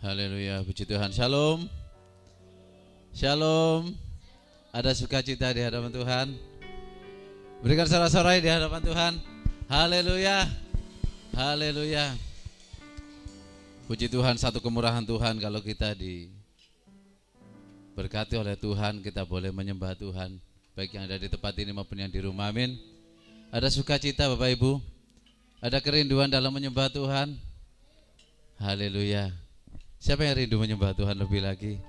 Haleluya, puji Tuhan. Shalom. Shalom. Ada sukacita di hadapan Tuhan. Berikan sorak-sorai di hadapan Tuhan. Haleluya. Haleluya. Puji Tuhan, satu kemurahan Tuhan kalau kita diberkati oleh Tuhan, kita boleh menyembah Tuhan, baik yang ada di tempat ini maupun yang di rumah. Amin. Ada sukacita Bapak Ibu. Ada kerinduan dalam menyembah Tuhan. Haleluya. Siapa yang rindu menyembah Tuhan lebih lagi?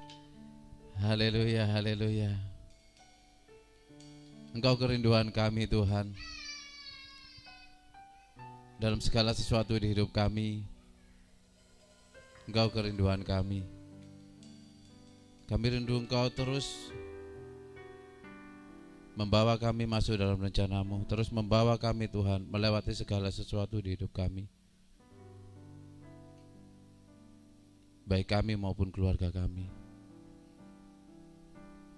Haleluya, haleluya. Engkau kerinduan kami Tuhan. Dalam segala sesuatu di hidup kami, Engkau kerinduan kami. Kami rindu Engkau terus membawa kami masuk dalam rencana-Mu, terus membawa kami Tuhan melewati segala sesuatu di hidup kami, baik kami maupun keluarga kami.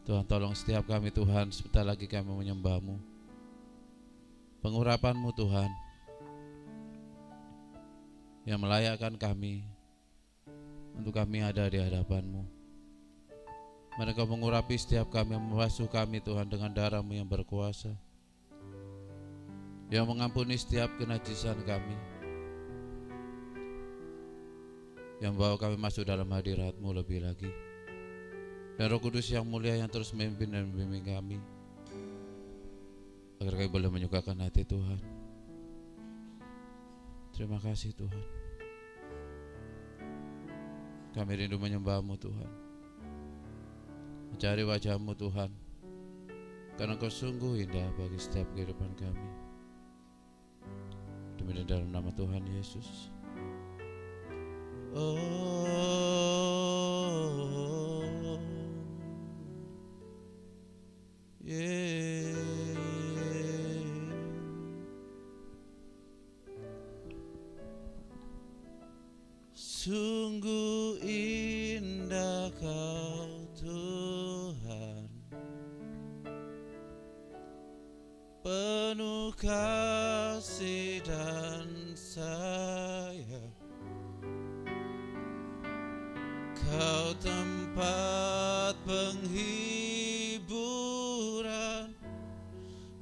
Tuhan, tolong setiap kami Tuhan, sebentar lagi kami menyembah-Mu. Pengurapan-Mu Tuhan yang melayakkan kami untuk kami ada di hadapan-Mu. Mari Kau mengurapi setiap kami, yang membasuh kami Tuhan dengan darah-Mu yang berkuasa, yang mengampuni setiap kenajisan kami, yang membawa kami masuk dalam hadirat-Mu lebih lagi. Dan Roh Kudus yang mulia yang terus memimpin dan membimbing kami, agar kami boleh menyukakan hati Tuhan. Terima kasih Tuhan. Kami rindu menyembah-Mu Tuhan, mencari wajah-Mu Tuhan, karena Kau sungguh indah bagi setiap kehidupan kami. Demi dan dalam nama Tuhan Yesus. Sungguh indah Kau Tuhan, penuh kasih dan sayang. Kau tempat penghiburan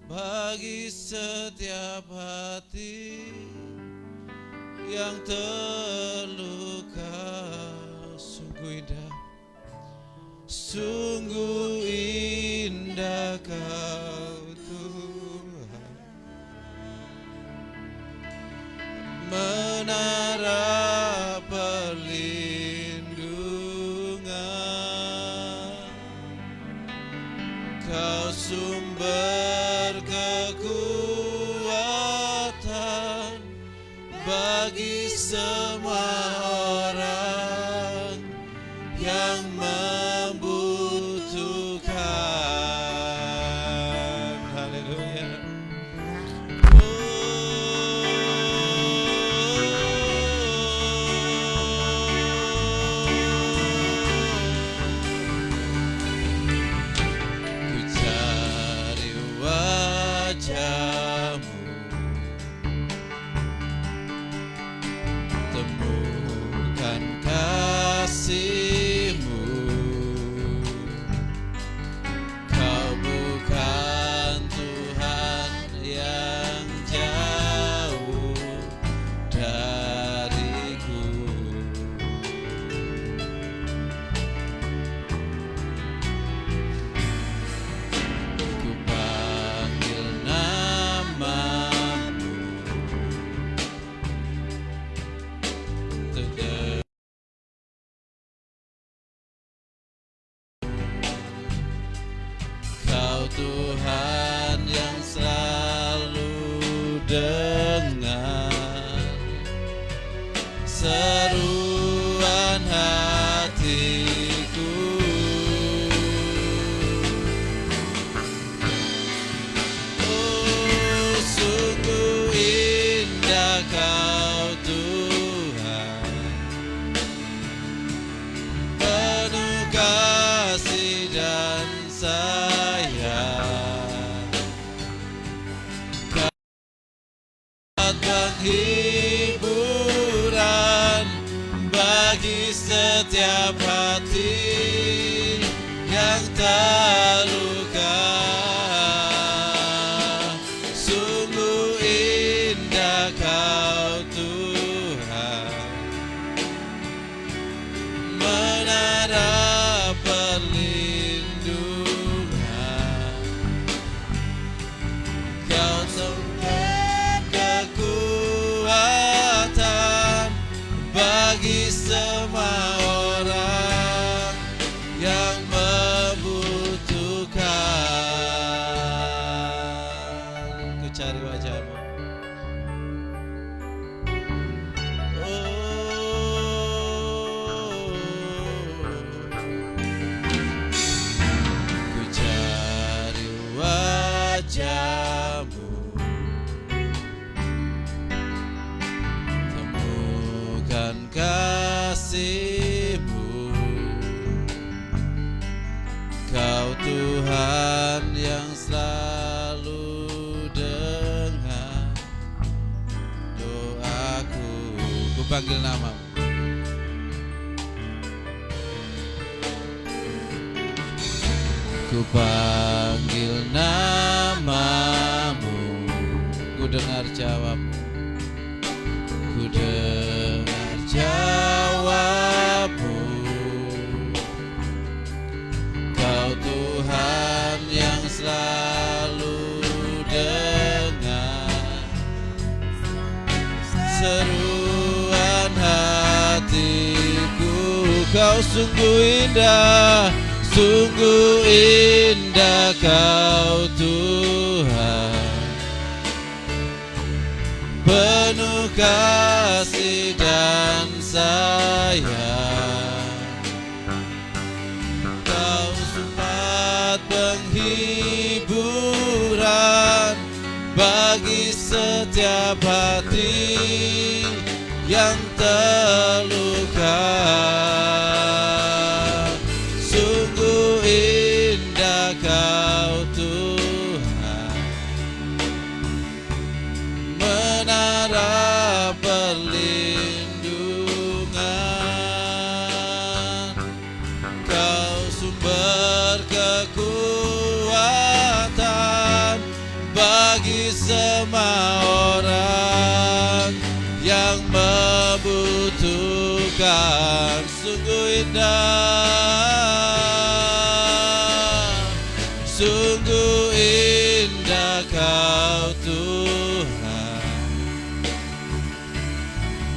bagi setiap hati yang terluka. Sungguh indah, sungguh indah Kau Tuhan, menara perlindungan. Kau sumber kekuatan bagi semua orang yang membutuhkan. Haleluya. Ku cari wajah-Mu, temukan kasih-Mu. Kau bukan Tuhan yang jauh dariku. Ku panggil nama-Mu, Kau Tuhan yang selalu dengar seruan hatiku. Oh, sungguh indah Kau Tuhan, penuh kasih dan sayang. Kau penghiburan setiap hati yang terluka. Sungguh indah Kau Tuhan, menara perlindungan. Kau sumber kekuatan bagi semua orang yang membutuhkan. Ku cari wajah-Mu. Ku cari wajah-Mu, temukan kasih-Mu. Kau Tuhan yang selalu dengar doaku. Ku panggil nama-Mu. Ku panggil nama-Mu, ku dengar jawab-Mu. Ku dengar jawab-Mu. Kau Tuhan yang selalu dengar seruan hatiku. Kau sungguh indah, sungguh indah Kau Tuhan, penuh kasih dan sayang. Kau sumber penghiburan bagi setiap hati yang terluka. Sungguh indah Kau Tuhan, menara perlindungan. Kau sumber kekuatan bagi semua orang yang membutuhkan. Sungguh indah, sungguh indah Kau Tuhan,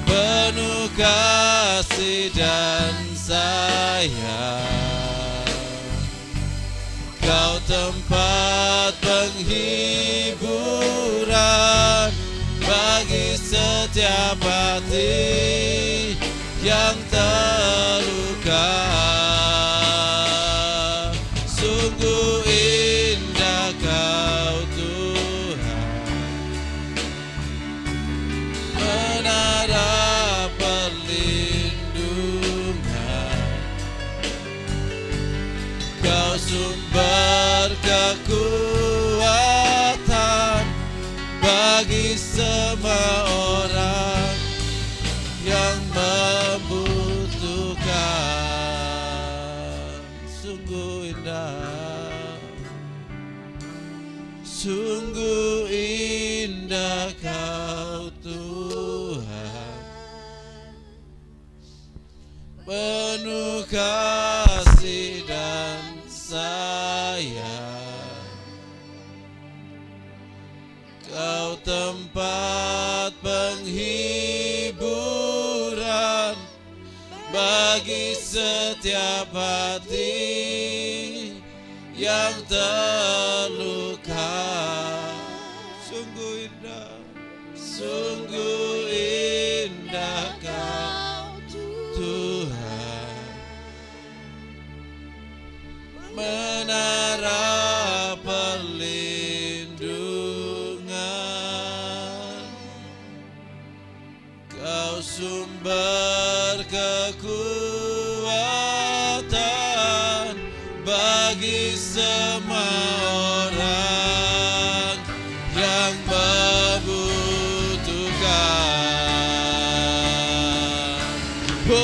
penuh kasih dan sayang. Kau tempat penghiburan bagi setiap hati yang terluka. Sungguh indah Kau Tuhan, menara perlindungan. Kau sumber kekuatan bagi semua orang yang membutuhkan. Sungguh indah, sungguh indah Kau Tuhan, penuh kasih dan sayang. Kau tempat penghiburan bagi setiap hati yang terluka. Sungguh indah, sungguh indah Kau Tuhan, menara perlindungan. Kau sumber kekuatan bagi semua orang yang membutuhkan. Oh,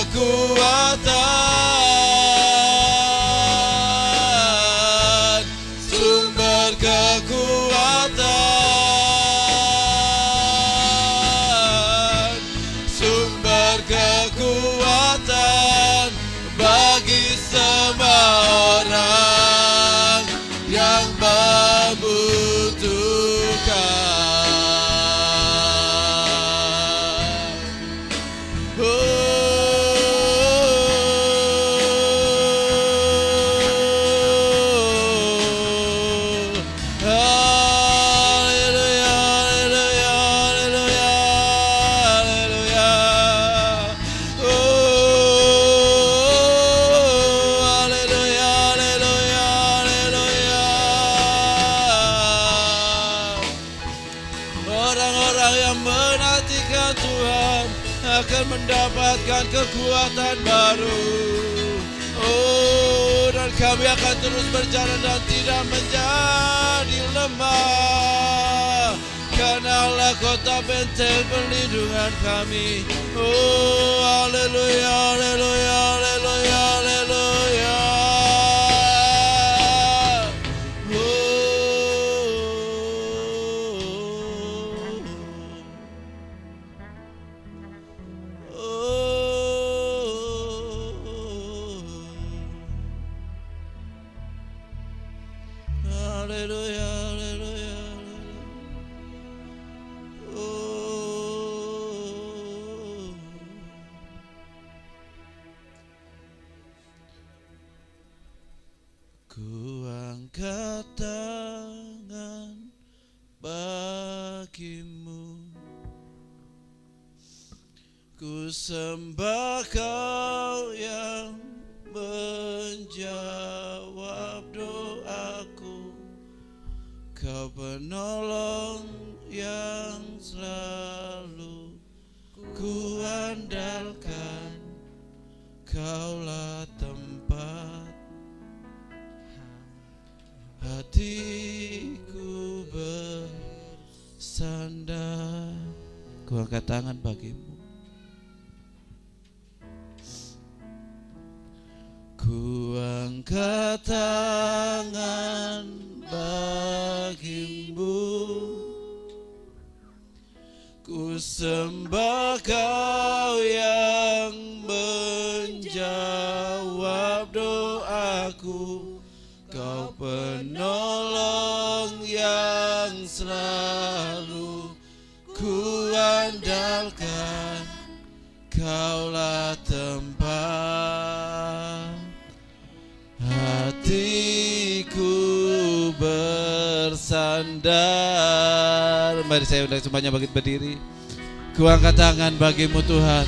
kekuatan, sumber kekuatan, sumber kekuatan bagi semua orang yang membutuhkan. Haleluya, haleluya, haleluya, haleluya. Haleluya, haleluya, haleluya. Orang-orang yang menantikan Tuhan akan mendapatkan kekuatan baru. Oh, dan kami akan terus berjalan dan tidak menjadi lemah, karena Allah kota benteng perlindungan kami. Oh, haleluya, haleluya, haleluya, haleluya. Haleluya, haleluya, ku angkat tangan bagimu, ku sembah Kau yang menjawab doaku. Kau penolong yang selalu ku andalkan, Kaulah tempat hatiku bersandar. Ku angkat tangan bagimu, ku angkat tangan bagimu, ku sembah Kau yang menjawab doaku. Kau penolong yang selalu ku andalkan, Kaulah tempat hatiku bersandar. Mari saya undang semuanya bangkit berdiri. Ku angkat tangan bagimu Tuhan,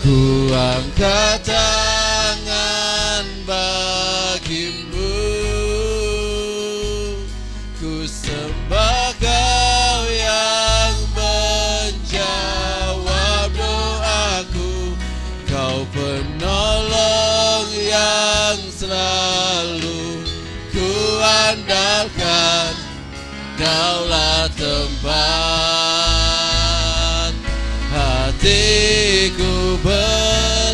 ku angkat tangan bagimu, ku sembah Kau yang menjawab doaku. Kau penolong yang selalu ku andalkan, Kaulah tempat hatiku bersandar.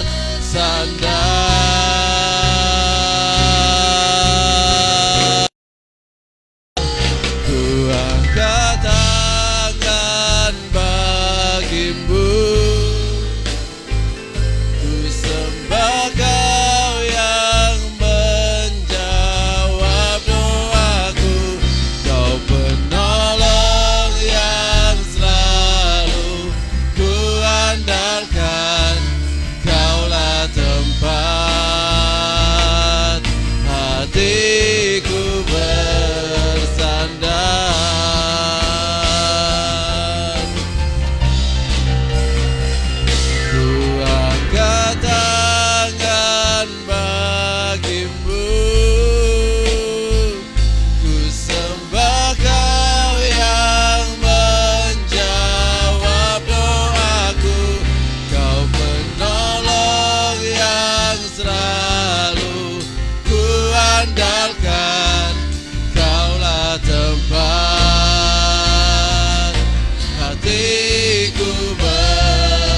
Ku angkat tangan bagimu, ku sembah Kau yang menjawab doaku. Kau penolong yang selalu ku andalkan, Kaulah tempat hatiku bersandar. Ku angkat tangan bagimu, ku sembah Kau yang menjawab doaku. Kau penolong yang selalu ku andalkan, Kaulah tempat hatiku bersandar.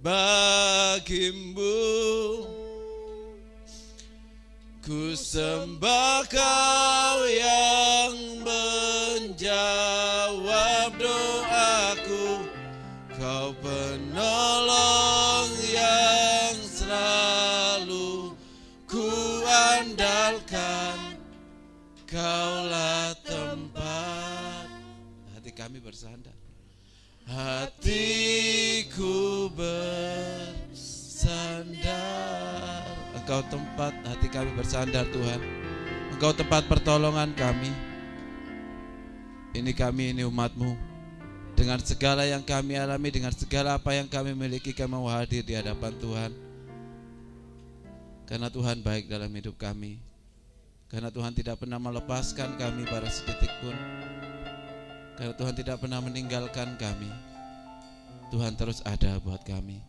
bagimu. Ku sembah Kau yang menjawab doaku, Kau penolong yang selalu ku andalkan, Kaulah tempat hati kami bersandar. Hatiku bersandar, Engkau tempat hati kami bersandar Tuhan. Engkau tempat pertolongan kami. Ini kami, ini umat-Mu. Dengan segala yang kami alami, dengan segala apa yang kami miliki, kami mau hadir di hadapan Tuhan. Karena Tuhan baik dalam hidup kami. Karena Tuhan tidak pernah melepaskan kami pada sedetik pun. Karena Tuhan tidak pernah meninggalkan kami. Tuhan terus ada buat kami.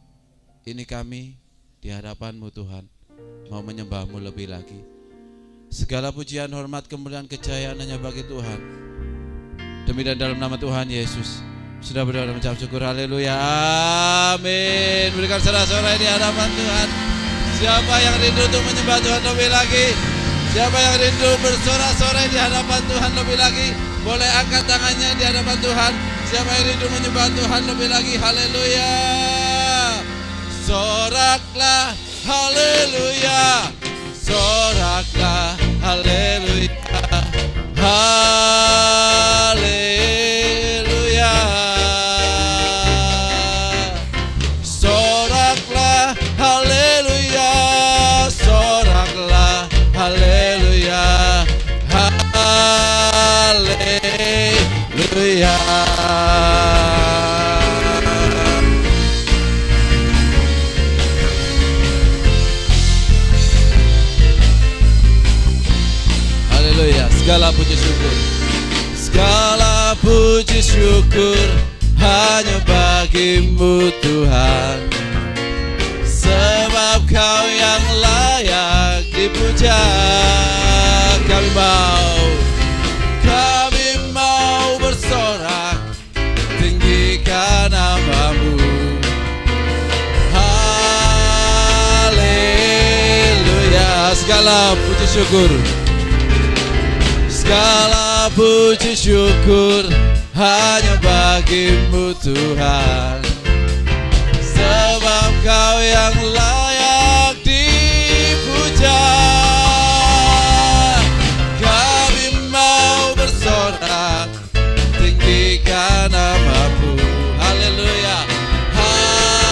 Ini kami di hadapan-Mu Tuhan, mau menyembah-Mu lebih lagi. Segala pujian, hormat, kemuliaan, kejayaan hanya bagi Tuhan. Demi dan dalam nama Tuhan Yesus sudah berdoa dan mengucap syukur. Haleluya, amin. Berikan sorak-sorai di hadapan Tuhan. Siapa yang rindu untuk menyembah Tuhan lebih lagi? Siapa yang rindu bersorak-sorai di hadapan Tuhan lebih lagi? Boleh angkat tangannya di hadapan Tuhan. Siapa yang rindu menyembah Tuhan lebih lagi? Haleluya. Soraklah, haleluya. Soraklah, haleluya. Haleluya. Soraklah, haleluya. Soraklah, haleluya. Haleluya. Haleluya. Segala puji syukur, segala puji syukur hanya bagi-Mu Tuhan. Sebab Kau yang layak dipuja. Kami mau bersorak, tinggikan nama-Mu. Haleluya. Segala puji syukur, segala puji syukur hanya bagi-Mu Tuhan. Sebab Kau yang layak dipuja. Kami mau bersorak, tinggikan nama-Mu. Haleluya. Haleluya.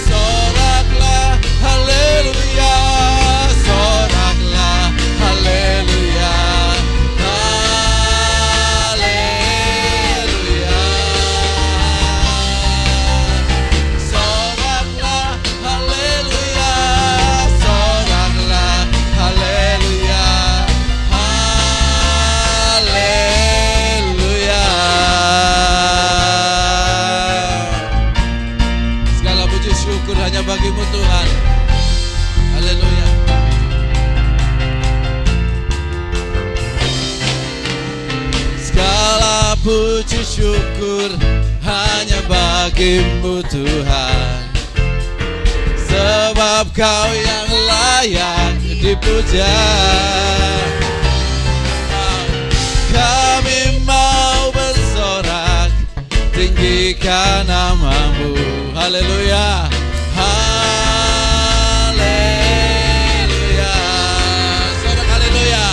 Soraklah, haleluya. Soraklah, haleluya. Haleluya. Soraklah, haleluya. Soraklah, haleluya. Haleluya. Segala puji syukur hanya bagi-Mu Tuhan. Haleluya. Segala puji syukur hanya bagi-Mu Tuhan. Sebab Kau yang layak dipuja. Kami mau bersorak, tinggikan nama-Mu. Haleluya. Haleluya. Sorak haleluya.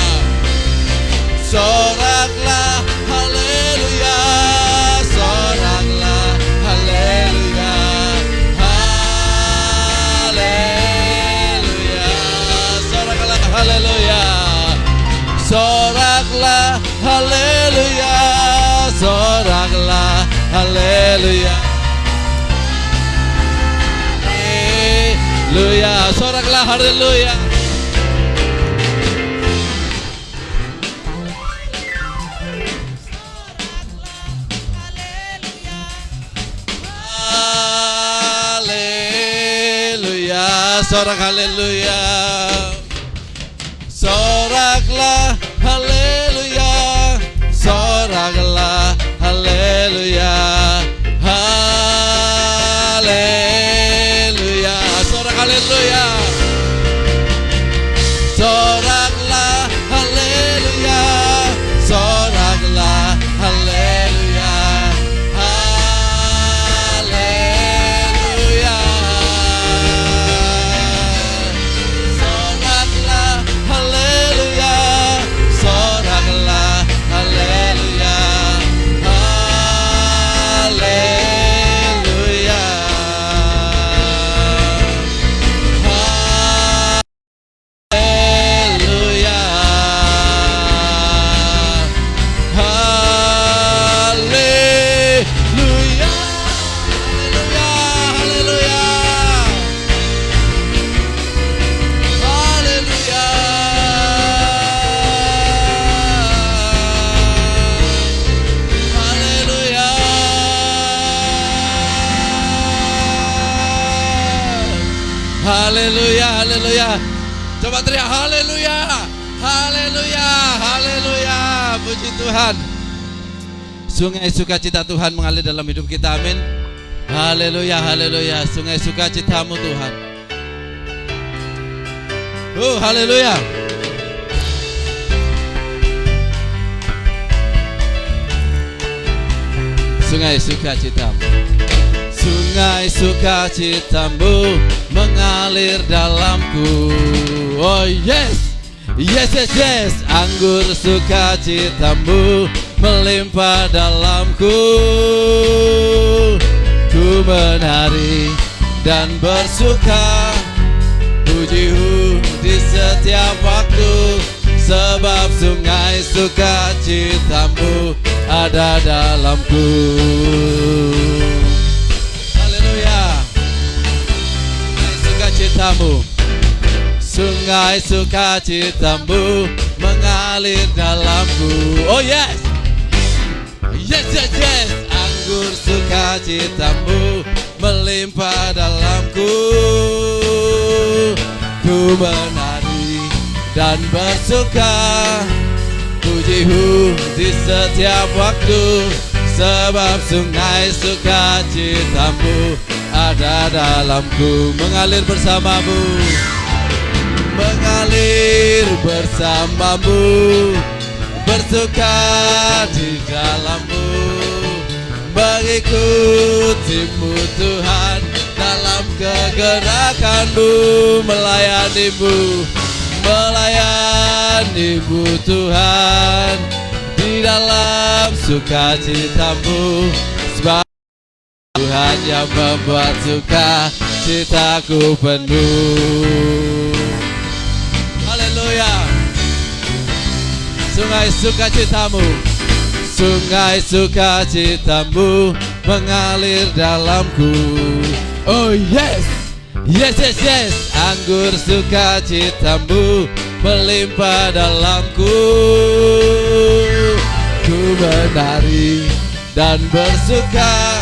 Soraklah, haleluya. Soraklah, haleluya. Haleluya. Soraklah, haleluya. Soraklah, haleluya. Soraklah, haleluya. Haleluya. Soraklah, haleluya. Haleluya. Sorak haleluya. Soraklah, haleluya. Soraklah, Haleluya, haleluya. Coba teriak haleluya, haleluya, haleluya. Puji Tuhan. Sungai sukacita Tuhan mengalir dalam hidup kita, amin. Haleluya, haleluya. Sungai sukacitamu Tuhan. Haleluya. Sungai sukacitamu, sungai sukacitamu mengalir dalamku. Oh yes, yes, yes, yes. Anggur sukacitamu melimpah dalamku. Ku menari dan bersuka, pujimu di setiap waktu, sebab sungai sukacitamu ada dalamku. Haleluya. Sungai sukacitamu, sungai sukacitamu mengalir dalamku. Oh yes, yes, yes, yes. Anggur sukacitamu melimpah dalamku. Ku menari dan bersuka, pujimu di setiap waktu, sebab sungai sukacitamu ada dalamku. Mengalir bersamamu, mengalir bersamamu, bersuka di dalammu, mengikutimu Tuhan dalam kegerakanmu, melayanimu, melayanimu Tuhan di dalam sukacitamu, sebab Tuhan yang membuat sukacitaku penuh. Haleluya. Sungai sukacitamu, sungai sukacitamu mengalir dalamku. Oh yes, yes, yes, yes. Anggur sukacitamu melimpah dalamku. Ku menari dan bersuka,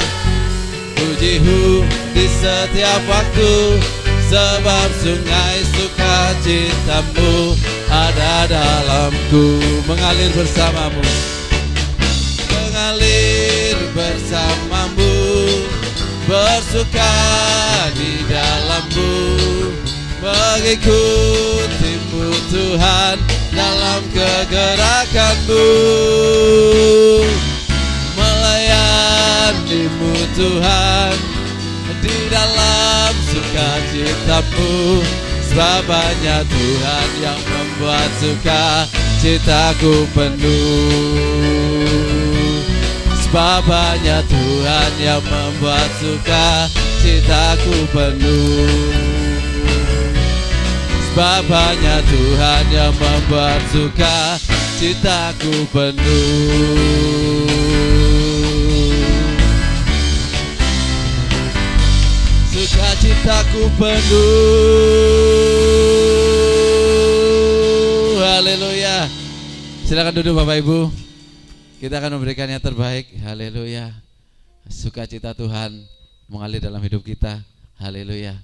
pujimu di setiap waktu, sebab sungai sukacitamu ada dalamku. Mengalir bersamamu, mengalir bersamamu, bersuka di dalammu, mengikutimu Tuhan dalam kegerakanmu, melayanimu Tuhan di dalam sukacitamu, sebab hanya Tuhan yang membuat sukacitaku penuh. Sebab hanya Tuhan yang membuat sukacitaku penuh. Sebab hanya Tuhan yang membuat sukacitaku penuh. Sukacitaku penuh. Haleluya. Silakan duduk Bapak Ibu. Kita akan memberikan yang terbaik. Haleluya. Sukacita Tuhan mengalir dalam hidup kita. Haleluya.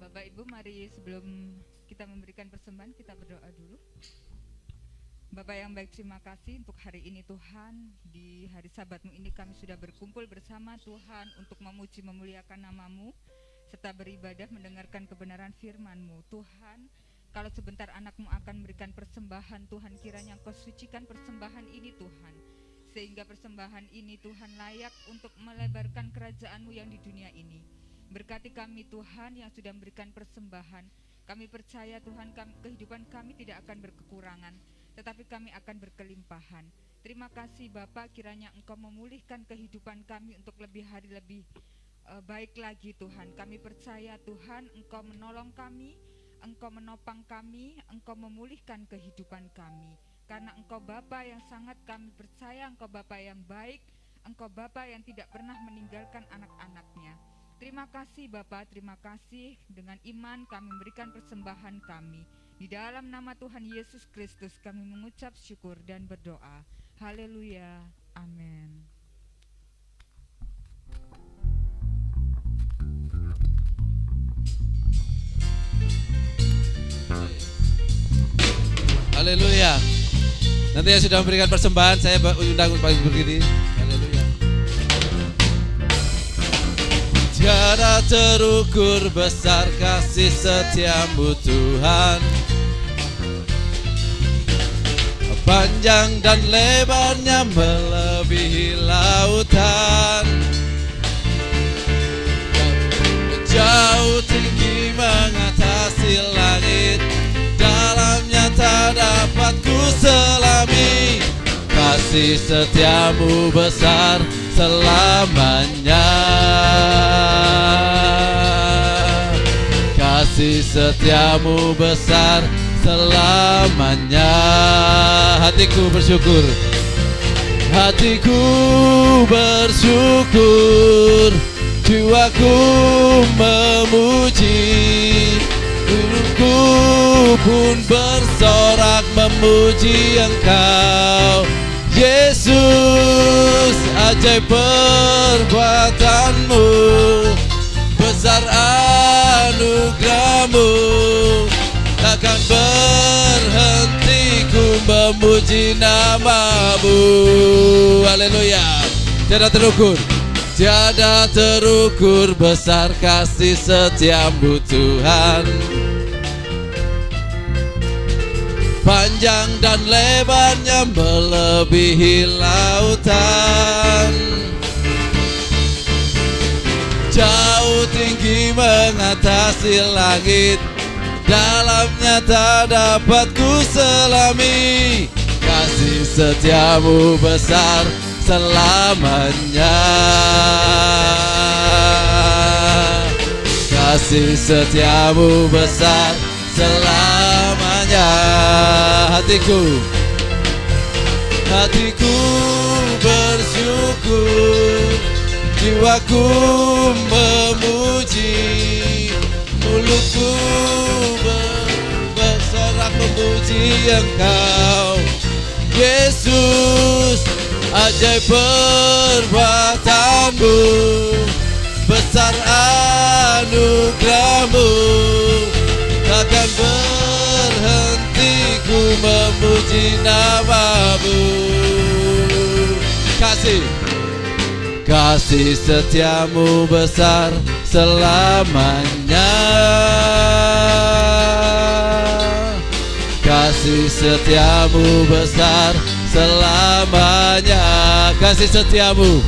Bapak Ibu, mari sebelum kita memberikan persembahan, kita berdoa dulu. Bapak yang baik, terima kasih untuk hari ini Tuhan. Di hari Sabat-Mu ini kami sudah berkumpul bersama Tuhan untuk memuji memuliakan nama-Mu, serta beribadah mendengarkan kebenaran firman-Mu. Tuhan, kalau sebentar anak-Mu akan memberikan persembahan, Tuhan kiranya Engkau sucikan persembahan ini Tuhan, sehingga persembahan ini Tuhan layak untuk melebarkan kerajaan-Mu yang di dunia ini. Berkati kami Tuhan yang sudah memberikan persembahan. Kami percaya Tuhan, kehidupan kami tidak akan berkekurangan, tetapi kami akan berkelimpahan. Terima kasih Bapa, kiranya Engkau memulihkan kehidupan kami untuk lebih hari lebih baik lagi Tuhan. Kami percaya Tuhan, Engkau menolong kami, Engkau menopang kami, Engkau memulihkan kehidupan kami. Karena Engkau Bapa yang sangat kami percaya, Engkau Bapa yang baik, Engkau Bapa yang tidak pernah meninggalkan anak-anaknya. Terima kasih Bapa, terima kasih. Dengan iman kami memberikan persembahan kami. Di dalam nama Tuhan Yesus Kristus kami mengucap syukur dan berdoa. Haleluya. Amin. Haleluya. Nanti yang sudah memberikan persembahan saya undang untuk berdiri. Haleluya. Tiada terukur besar kasih setiamu Tuhan, panjang dan lebarnya melebihi lautan, jauh tinggi mengatasi langit, dalamnya tak dapat ku selami. Kasih setiamu besar selamanya, kasih setiamu besar selamanya. Hatiku bersyukur, hatiku bersyukur, jiwaku memuji, hidupku pun bersorak memuji Engkau. Yesus, ajaib perbuatanmu, besar anugerahmu, takkan berhenti ku memuji namamu. Haleluya. Tiada terukur, tiada terukur besar kasih setiamu Tuhan, panjang dan lebarnya melebihi lautan, jauh tinggi mengatasi langit, dalamnya tak dapat ku selami. Kasih setiamu besar selamanya, kasih setiamu besar selamanya. Hatiku, hatiku bersyukur, jiwaku memuji, mulutku bersorak memuji Engkau. Yesus, ajaib perbuatanmu, besar anugerahmu, takkan berhenti ku memuji namamu. Kasih, kasih setiamu besar selamanya, kasih setiamu besar selamanya. Kasih setiamu,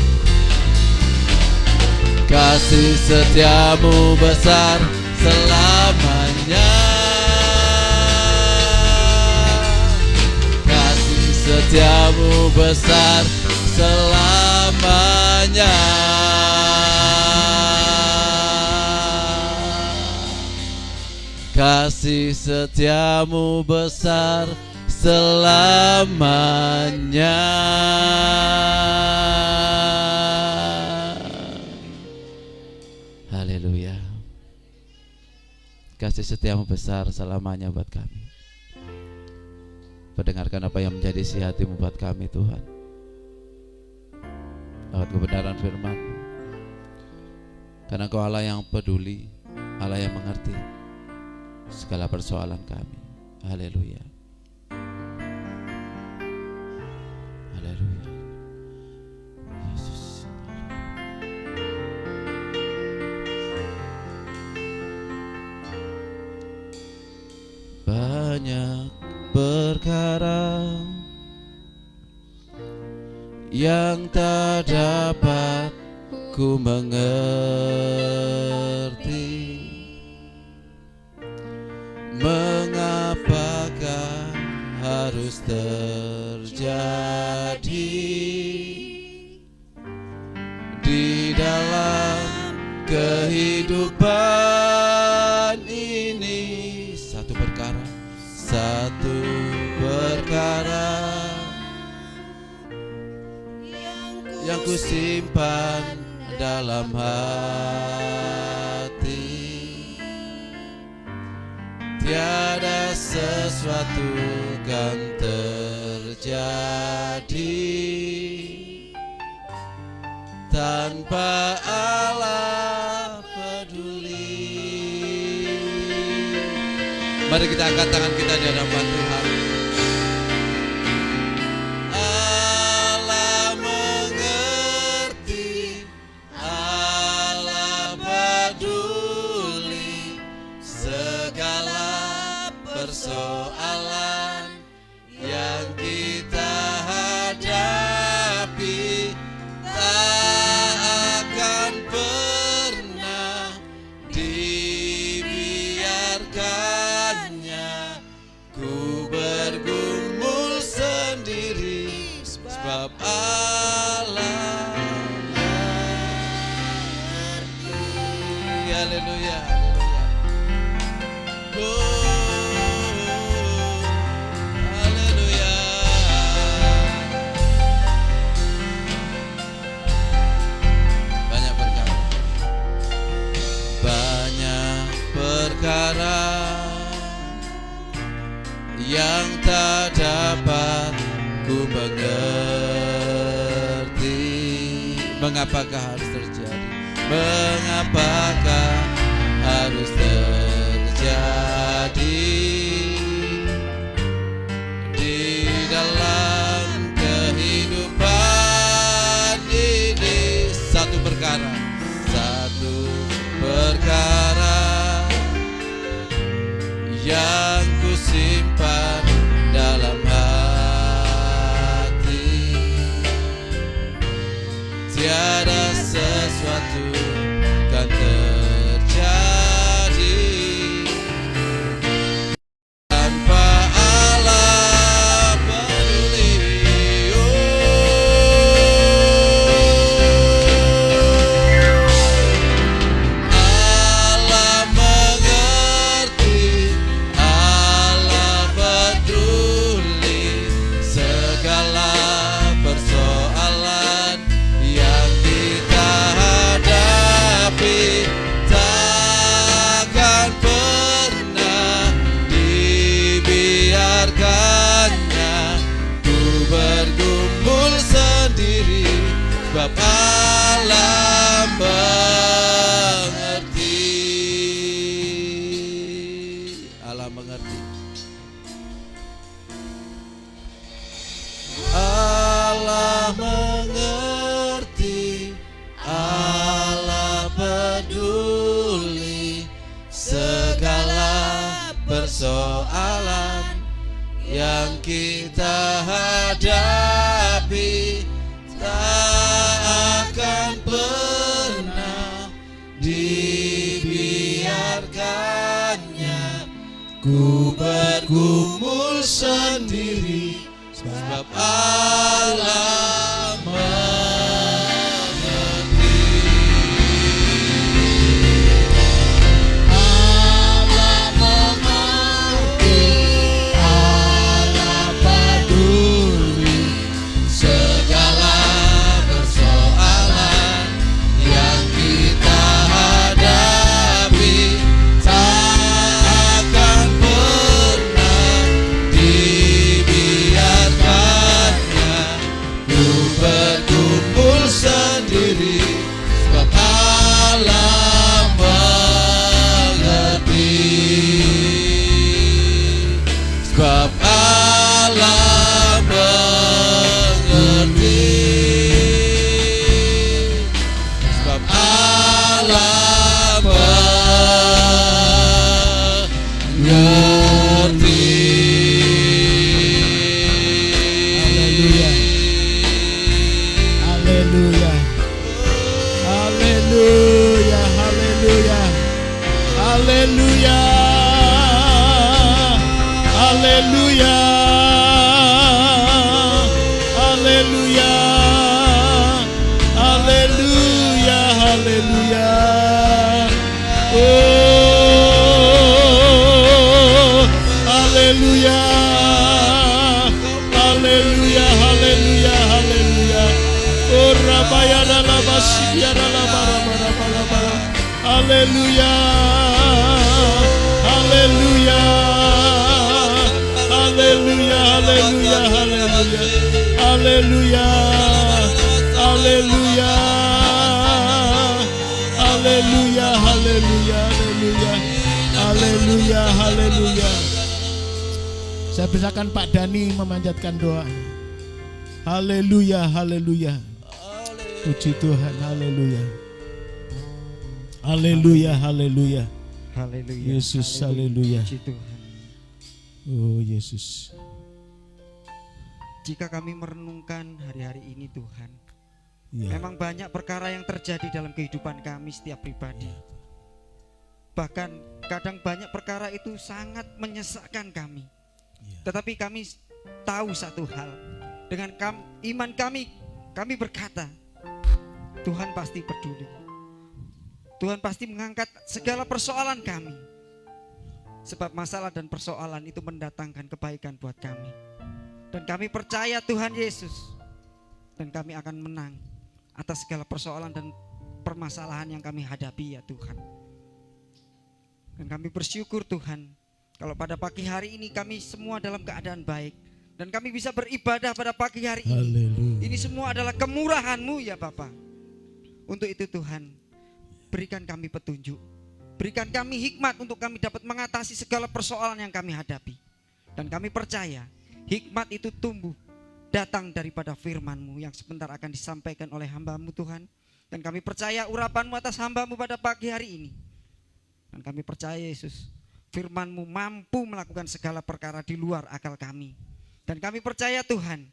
kasih setiamu besar selamanya, kasih setiamu besar selamanya. Kasih setiamu besar selamanya. Haleluya. Kasih setiamu besar selamanya buat kami. Pendengarkan apa yang menjadi isi hatimu buat kami Tuhan, lewat kebenaran firman. Karena Engkau Allah yang peduli, Allah yang mengerti segala persoalan kami. Haleluya. Haleluya. Yesus. Banyak perkara yang tak dapat ku mengerti, mengapakah harus terjadi di dalam kehidupan ini. Satu perkara yang ku simpan dalam hati, tiada sesuatu kan terjadi tanpa Allah peduli. Mari kita angkat tangan kita di hadapan Tuhan. Allah mengerti, Allah peduli segala persoalan yang kita hadapi. Tak akan pernah dibiarkannya ku bergumul sendiri, sebab Allah mengerti. Haleluya, haleluya. Haleluya. Banyak perkara yang tak dapat ku mengerti. Mengapakah harus terjadi? Mengapakah harus terjadi di dalam kehidupan ini? Satu perkara yang ku simpan dalam hati, tiada sesuatu kan terjadi tanpa Allah peduli. Allah mengerti, Allah peduli segala persoalan yang kita hadapi. Takkan pernah dibiarkannya ku bergumul sendiri, sebab Allah mengerti. Allah mengerti. Allah mengerti, Allah peduli segala persoalan yang kita hadapi. Tak akan pernah dibiarkannya ku bergumul sendiri, sebab Allah mengerti. Allah mengerti, Allah peduli segala persoalan yang kita hadapi. Tak akan pernah dibiarkannya ku berkumpul sendiri, sebab Allah mengerti. Sebab Allah mengerti. Sebab Allah mengerti. Haleluya. Haleluya. Haleluya. Haleluya. Haleluya. Haleluya. Haleluya. Haleluya. Oh, haleluya. Haleluya. Haleluya. Haleluya. Oh, rabaya dalam masya dalam bara. Haleluya. Haleluya. haleluya, haleluya, haleluya, haleluya, haleluya, haleluya, haleluya, haleluya, haleluya. Saya persilakan Pak Dani memanjatkan doa. Haleluya, haleluya. Puji Tuhan, haleluya. Haleluya, haleluya. Haleluya. Yesus, haleluya. Puji Tuhan. Oh Yesus. Jika kami merenungkan hari-hari ini Tuhan, Ya. memang banyak perkara yang terjadi dalam kehidupan kami setiap pribadi. Bahkan kadang banyak perkara itu sangat menyesakkan kami. Tetapi kami tahu satu hal, dengan iman kami berkata, Tuhan pasti peduli. Tuhan pasti mengangkat segala persoalan kami. Sebab masalah dan persoalan itu mendatangkan kebaikan buat kami. Dan kami percaya Tuhan Yesus, dan kami akan menang atas segala persoalan dan permasalahan yang kami hadapi ya Tuhan. Dan kami bersyukur Tuhan, kalau pada pagi hari ini kami semua dalam keadaan baik, dan kami bisa beribadah pada pagi hari ini. Haleluya. Ini semua adalah kemurahan-Mu ya Bapa. Untuk itu Tuhan, berikan kami petunjuk, berikan kami hikmat untuk kami dapat mengatasi segala persoalan yang kami hadapi. Dan kami percaya hikmat itu tumbuh datang daripada firman-Mu yang sebentar akan disampaikan oleh hamba-Mu Tuhan. Dan kami percaya urapan-Mu atas hamba-Mu pada pagi hari ini. Dan kami percaya Yesus, firman-Mu mampu melakukan segala perkara di luar akal kami. Dan kami percaya Tuhan,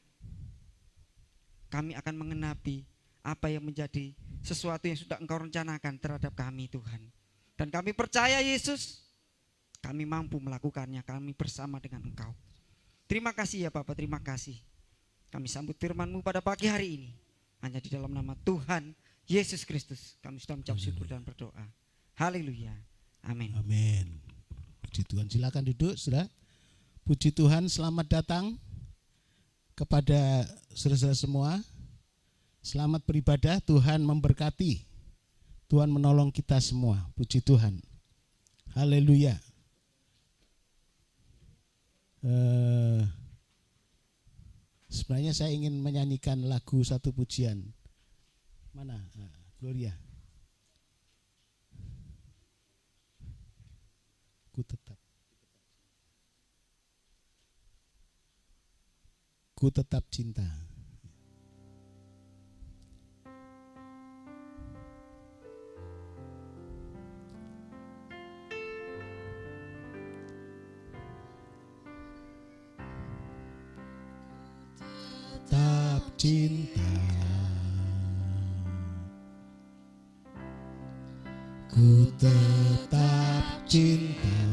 kami akan mengenapi apa yang menjadi sesuatu yang sudah Engkau rencanakan terhadap kami Tuhan. Dan kami percaya Yesus, kami mampu melakukannya, kami bersama dengan Engkau. Terima kasih ya Bapak, terima kasih. Kami sambut firman-Mu pada pagi hari ini. Hanya di dalam nama Tuhan Yesus Kristus kami sudah mengucap syukur dan berdoa. Haleluya. Amin. Amin. Puji Tuhan, silakan duduk saudara. Puji Tuhan, selamat datang kepada saudara-saudara semua. Selamat beribadah, Tuhan memberkati. Tuhan menolong kita semua. Puji Tuhan. Haleluya. Sebenarnya saya ingin menyanyikan lagu satu pujian. Mana? Gloria. Ku tetap cinta. Tetap cinta, ku tetap cinta,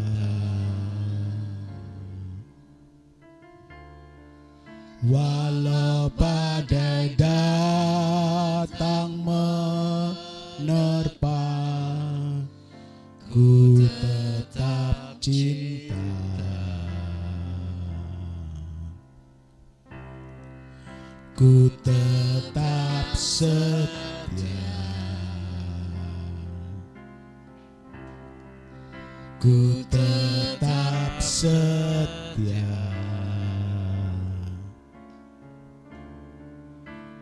walau badai datang menerpa, ku tetap cinta. Ku tetap setia, ku tetap setia,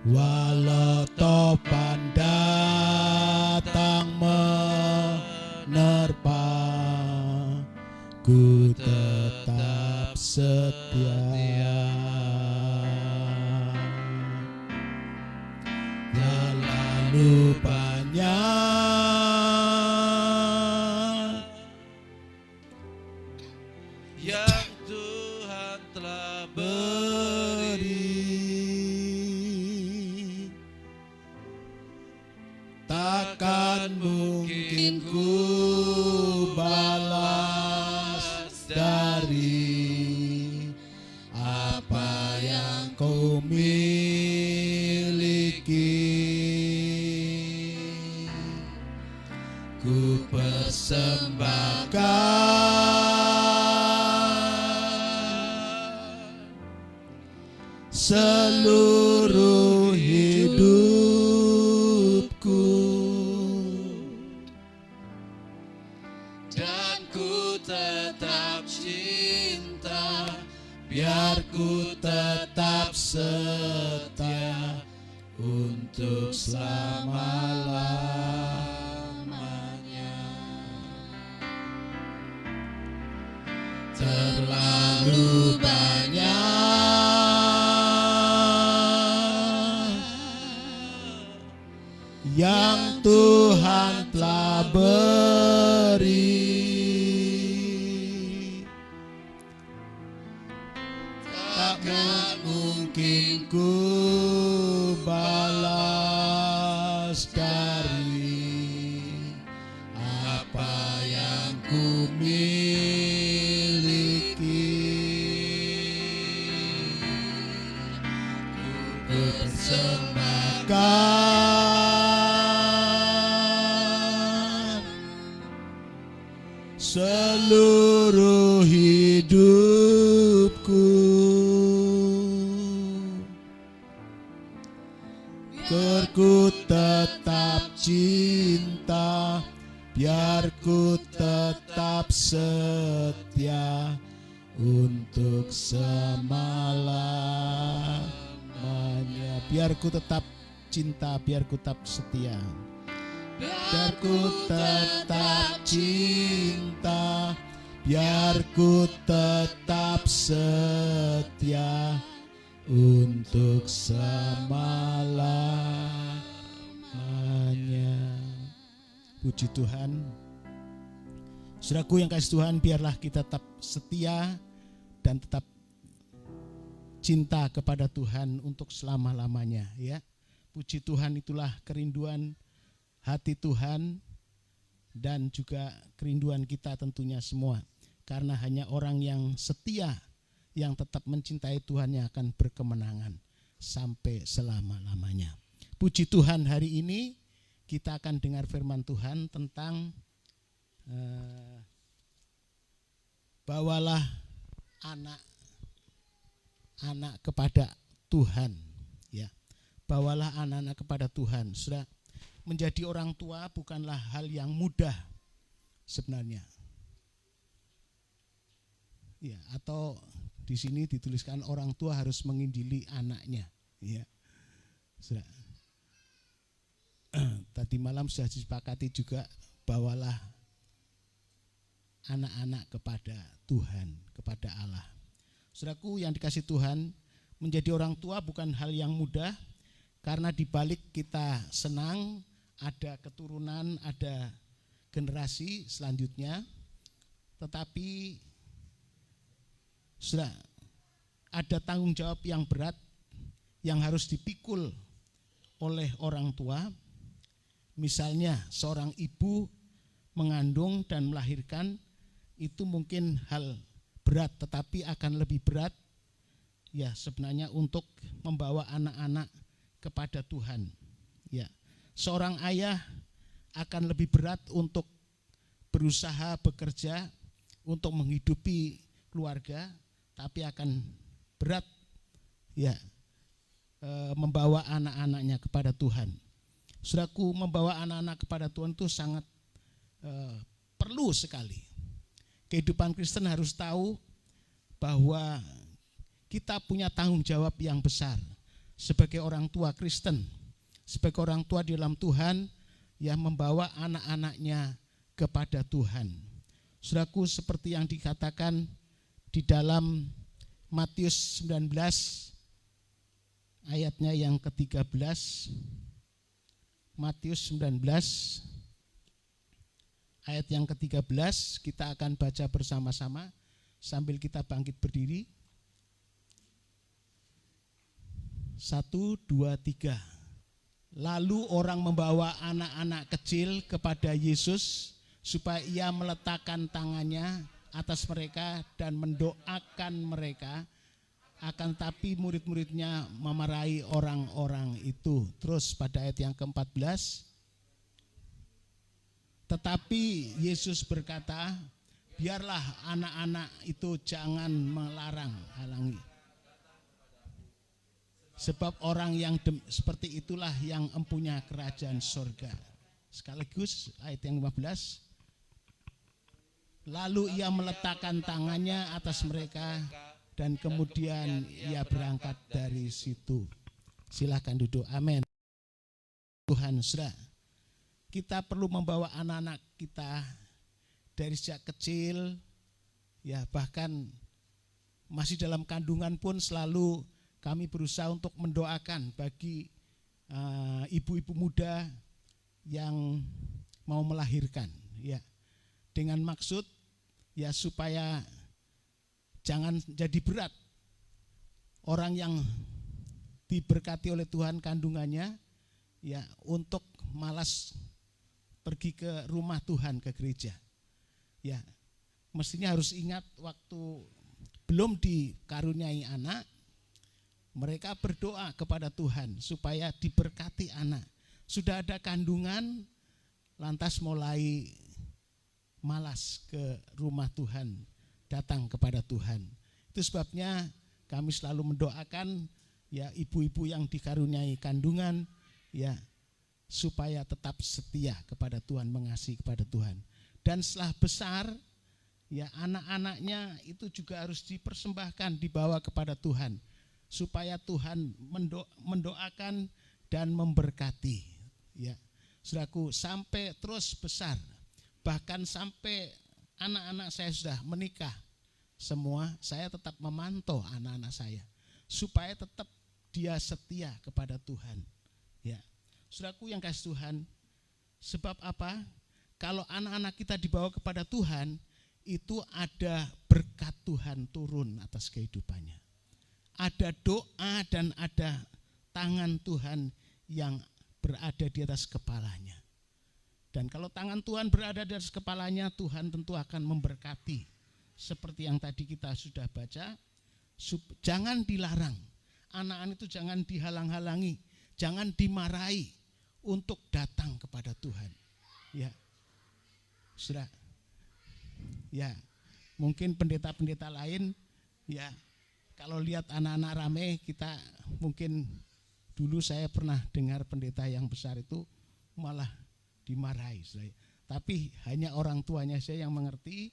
walau topan datang menerpa, ku tetap setia. Lalu banyak yang Tuhan telah beri, takkan mungkin ku balas dari apa yang kau miliki. Ku persembahkan seluruh hidupku, dan ku tetap cinta, biar ku ku tetap setia untuk selama-lamanya. Terlalu banyak yang Tuhan telah beri, tak mungkin ku balas dari apa yang ku miliki. Ku persembahkan seluruh hidupku, biar ku tetap cinta, biar ku tetap setia untuk selama-lamanya. Biar ku tetap cinta, biar ku tetap setia, biar ku tetap cinta, biar ku tetap setia untuk selama-lamanya. Puji Tuhan. Saudaraku yang kasih Tuhan, biarlah kita tetap setia dan tetap cinta kepada Tuhan untuk selama-lamanya, ya. Puji Tuhan, itulah kerinduan hati Tuhan dan juga kerinduan kita tentunya semua. Karena hanya orang yang setia, yang tetap mencintai Tuhan yang akan berkemenangan sampai selama-lamanya. Puji Tuhan, hari ini kita akan dengar firman Tuhan tentang bawalah anak-anak kepada Tuhan, ya. Bawalah anak-anak kepada Tuhan. Sudah, menjadi orang tua bukanlah hal yang mudah sebenarnya. Ya, atau di sini dituliskan orang tua harus menginjili anaknya, ya. Sudah. Tadi malam sudah disepakati juga, bawalah anak-anak kepada Tuhan, kepada Allah. Saudaraku yang dikasih Tuhan, menjadi orang tua bukan hal yang mudah, karena dibalik kita senang ada keturunan, ada generasi selanjutnya, tetapi sudah ada tanggung jawab yang berat yang harus dipikul oleh orang tua. Misalnya seorang ibu mengandung dan melahirkan, itu mungkin hal berat, tetapi akan lebih berat ya sebenarnya untuk membawa anak-anak kepada Tuhan, ya. Seorang ayah akan lebih berat untuk berusaha bekerja untuk menghidupi keluarga, tapi akan berat ya membawa anak-anaknya kepada Tuhan. Saudaraku, membawa anak-anak kepada Tuhan itu sangat perlu sekali. Kehidupan Kristen harus tahu bahwa kita punya tanggung jawab yang besar sebagai orang tua Kristen, sebagai orang tua di dalam Tuhan yang membawa anak-anaknya kepada Tuhan. Saudaraku, seperti yang dikatakan di dalam Matius 19 ayatnya yang ke-13, Matius 19 ayat yang ke-13, kita akan baca bersama-sama sambil kita bangkit berdiri. 1, 2, 3. Lalu orang membawa anak-anak kecil kepada Yesus supaya ia meletakkan tangannya atas mereka dan mendoakan mereka. Akan tapi murid-muridnya memarahi orang-orang itu. Terus pada ayat yang ke-14, tetapi Yesus berkata, biarlah anak-anak itu jangan halangi. Sebab orang yang seperti itulah yang empunya kerajaan surga. Sekaligus ayat yang 15. Lalu ia meletakkan tangannya atas mereka dan kemudian ia berangkat dari situ. Silakan duduk. Amin. Tuhan, saudara, kita perlu membawa anak-anak kita dari sejak kecil, ya bahkan masih dalam kandungan pun selalu kami berusaha untuk mendoakan bagi ibu-ibu muda yang mau melahirkan, ya, dengan maksud ya supaya jangan jadi berat orang yang diberkati oleh Tuhan kandungannya, ya, untuk malas pergi ke rumah Tuhan, ke gereja. Ya, mestinya harus ingat waktu belum dikaruniai anak, mereka berdoa kepada Tuhan supaya diberkati anak. Sudah ada kandungan, lantas mulai malas ke rumah Tuhan, datang kepada Tuhan. Itu sebabnya kami selalu mendoakan ya ibu-ibu yang dikaruniai kandungan, ya, supaya tetap setia kepada Tuhan, mengasihi kepada Tuhan. Dan setelah besar, ya anak-anaknya itu juga harus dipersembahkan, dibawa kepada Tuhan, supaya Tuhan mendoakan dan memberkati, ya. Saudaraku, sampai terus besar, bahkan sampai anak-anak saya sudah menikah semua, saya tetap memantau anak-anak saya supaya tetap dia setia kepada Tuhan, ya. Saudaraku yang kasih Tuhan, sebab apa? Kalau anak-anak kita dibawa kepada Tuhan, itu ada berkat Tuhan turun atas kehidupannya. Ada doa dan ada tangan Tuhan yang berada di atas kepalanya. Dan kalau tangan Tuhan berada di atas kepalanya, Tuhan tentu akan memberkati. Seperti yang tadi kita sudah baca, jangan dilarang. Anak-anak itu jangan dihalang-halangi, jangan dimarahi untuk datang kepada Tuhan. Ya, sudah. Ya, mungkin pendeta-pendeta lain, ya, kalau lihat anak-anak rame, kita mungkin dulu saya pernah dengar pendeta yang besar itu malah dimarahi. Tapi hanya orang tuanya saya yang mengerti,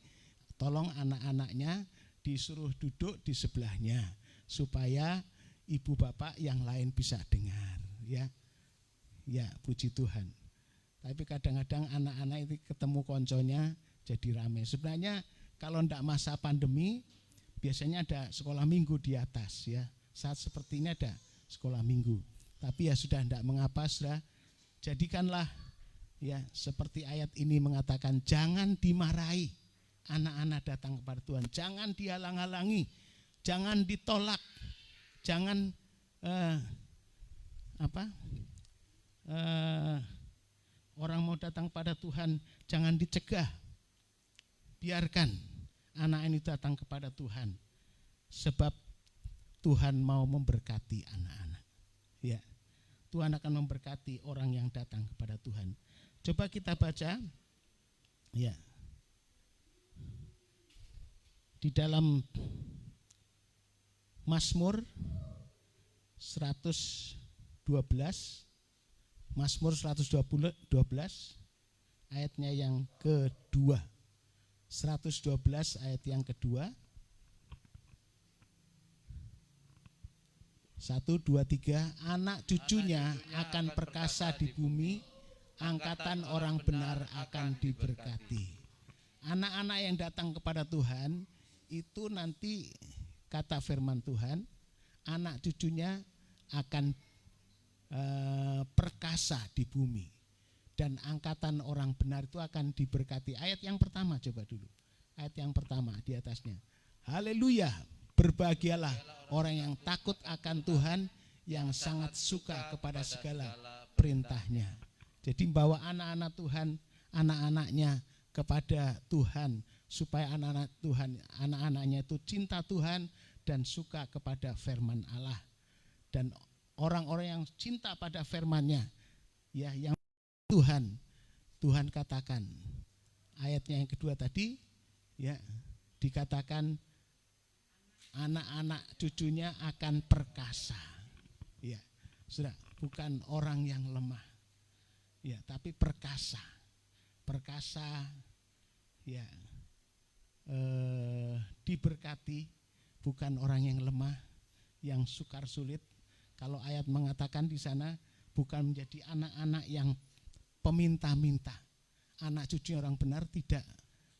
tolong anak-anaknya disuruh duduk di sebelahnya supaya ibu bapak yang lain bisa dengar, ya. Ya, puji Tuhan. Tapi kadang-kadang anak-anak itu ketemu konconya jadi rame. Sebenarnya kalau tidak masa pandemi, biasanya ada sekolah minggu di atas, ya. Saat seperti ini ada sekolah minggu. Tapi ya sudah, tidak mengapa, sudah. Jadikanlah ya seperti ayat ini mengatakan, jangan dimarahi anak-anak datang kepada Tuhan, jangan dihalang-halangi, jangan ditolak, jangan orang mau datang pada Tuhan jangan dicegah. Biarkan anak ini datang kepada Tuhan, sebab Tuhan mau memberkati anak-anak. Ya, Tuhan akan memberkati orang yang datang kepada Tuhan. Coba kita baca, ya, di dalam Mazmur 112, Mazmur 112 ayatnya yang kedua. 112 ayat yang kedua. 1, 2, 3. Anak cucunya akan perkasa di bumi, angkatan orang benar akan diberkati. Anak-anak yang datang kepada Tuhan itu nanti, kata firman Tuhan, anak cucunya akan perkasa di bumi, dan angkatan orang benar itu akan diberkati. Ayat yang pertama coba dulu. Ayat yang pertama di atasnya. Haleluya, berbahagialah orang yang takut akan Tuhan, yang sangat suka kepada segala perintahnya. Jadi bawa anak-anak Tuhan, anak-anaknya kepada Tuhan, supaya anak-anak Tuhan, anak-anaknya itu cinta Tuhan dan suka kepada firman Allah. Dan orang-orang yang cinta pada firman-Nya, ya, yang Tuhan katakan, ayatnya yang kedua tadi, ya, dikatakan anak-anak cucunya akan perkasa. Ya, sudah, bukan orang yang lemah, ya, tapi perkasa. Perkasa, ya, diberkati, bukan orang yang lemah, yang sukar sulit. Kalau ayat mengatakan di sana bukan menjadi anak-anak yang peminta-minta, anak cucu orang benar, tidak.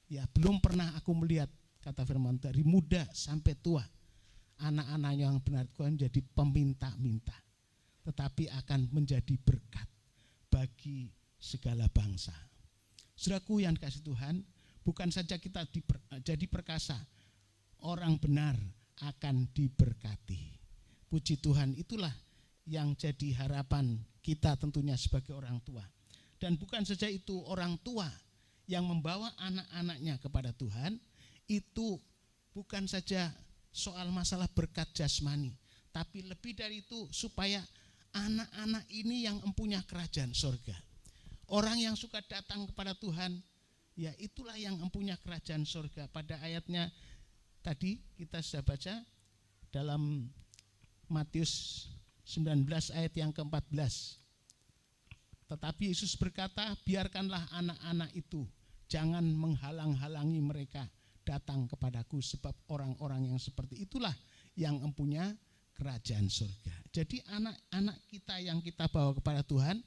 Ya, belum pernah aku melihat, kata firman, dari muda sampai tua anak-anaknya yang benar Tuhan menjadi peminta-minta, tetapi akan menjadi berkat bagi segala bangsa. Saudaraku yang dikasihi Tuhan, bukan saja kita jadi perkasa, orang benar akan diberkati. Puji Tuhan, itulah yang jadi harapan kita tentunya sebagai orang tua. Dan bukan saja itu, orang tua yang membawa anak-anaknya kepada Tuhan, itu bukan saja soal masalah berkat jasmani, tapi lebih dari itu supaya anak-anak ini yang empunya kerajaan surga. Orang yang suka datang kepada Tuhan, ya itulah yang empunya kerajaan surga. Pada ayatnya tadi kita sudah baca dalam Matius 19 ayat yang ke-14. Tetapi Yesus berkata, biarkanlah anak-anak itu, jangan menghalang-halangi mereka datang kepadaku, sebab orang-orang yang seperti itulah yang empunya kerajaan surga. Jadi anak-anak kita yang kita bawa kepada Tuhan,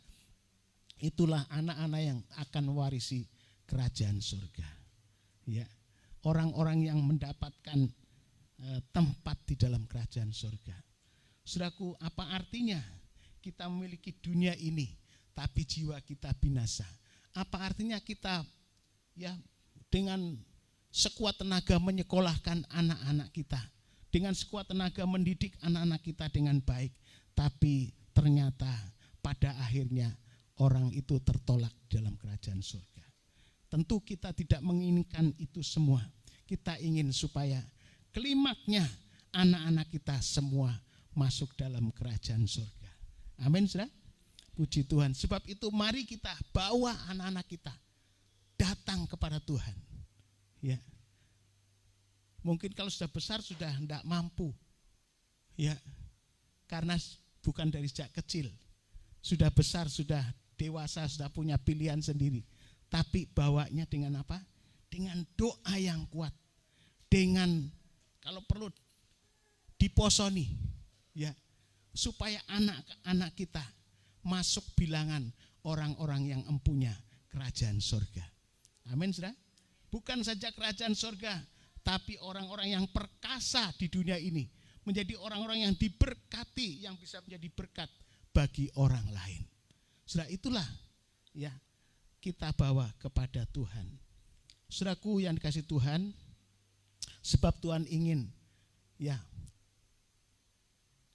itulah anak-anak yang akan mewarisi kerajaan surga. Ya, orang-orang yang mendapatkan tempat di dalam kerajaan surga. Saudaraku, apa artinya kita memiliki dunia ini tapi jiwa kita binasa? Apa artinya kita ya dengan sekuat tenaga menyekolahkan anak-anak kita, dengan sekuat tenaga mendidik anak-anak kita dengan baik, tapi ternyata pada akhirnya orang itu tertolak dalam kerajaan surga. Tentu kita tidak menginginkan itu semua. Kita ingin supaya klimaknya anak-anak kita semua masuk dalam kerajaan surga. Amin, saudara. Puji Tuhan. Sebab itu mari kita bawa anak-anak kita datang kepada Tuhan. Ya. Mungkin kalau sudah besar sudah tidak mampu. Ya. Karena bukan dari sejak kecil. Sudah besar, sudah dewasa, sudah punya pilihan sendiri. Tapi bawanya dengan apa? Dengan doa yang kuat. Dengan kalau perlu diposoni, ya, supaya anak-anak kita masuk bilangan orang-orang yang empunya kerajaan surga. Amin, saudara. Bukan saja kerajaan surga, tapi orang-orang yang perkasa di dunia ini menjadi orang-orang yang diberkati, yang bisa menjadi berkat bagi orang lain. Saudara, itulah ya kita bawa kepada Tuhan. Saudaraku yang dikasihi Tuhan, sebab Tuhan ingin ya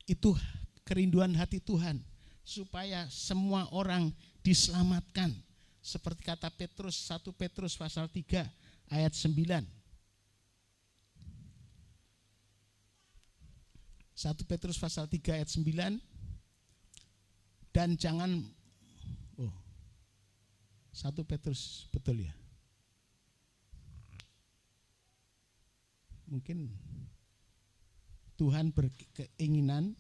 itu kerinduan hati Tuhan supaya semua orang diselamatkan. Seperti kata Petrus, 1 Petrus pasal 3 ayat 9. 1 Petrus pasal 3 ayat 9. Dan jangan 1 Petrus betul ya. Mungkin Tuhan berkeinginan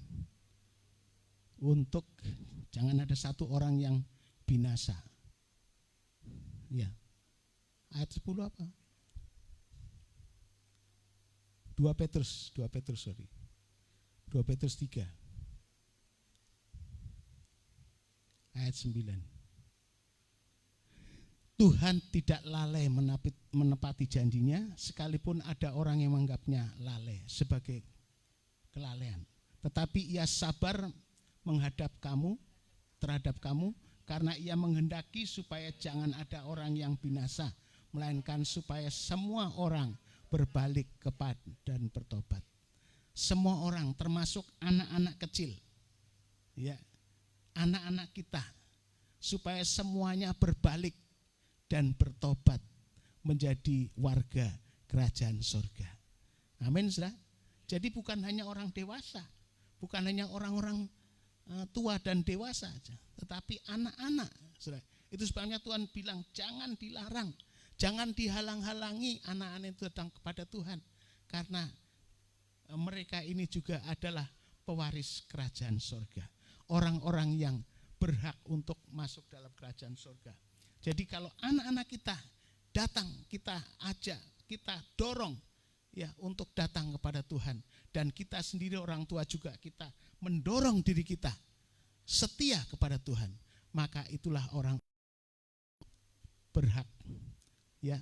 untuk jangan ada satu orang yang binasa. Ya. Ayat 10 apa? 2 Petrus 3. Ayat 9. Tuhan tidak lalai menepati janjinya, sekalipun ada orang yang menganggapnya lalai sebagai kelalaian. Tetapi ia sabar terhadap kamu, karena ia menghendaki supaya jangan ada orang yang binasa, melainkan supaya semua orang berbalik kepada dan bertobat. Semua orang, termasuk anak-anak kecil, ya, anak-anak kita, supaya semuanya berbalik dan bertobat menjadi warga kerajaan surga. Amin, saudara. Jadi bukan hanya orang dewasa, bukan hanya orang-orang tua dan dewasa saja, tetapi anak-anak, saudara. Itu sebabnya Tuhan bilang jangan dilarang, jangan dihalang-halangi anak-anak itu datang kepada Tuhan, karena mereka ini juga adalah pewaris kerajaan surga, orang-orang yang berhak untuk masuk dalam kerajaan surga. Jadi kalau anak-anak kita datang, kita ajak, kita dorong ya untuk datang kepada Tuhan dan kita sendiri orang tua juga kita mendorong diri kita setia kepada Tuhan, maka itulah orang berhak ya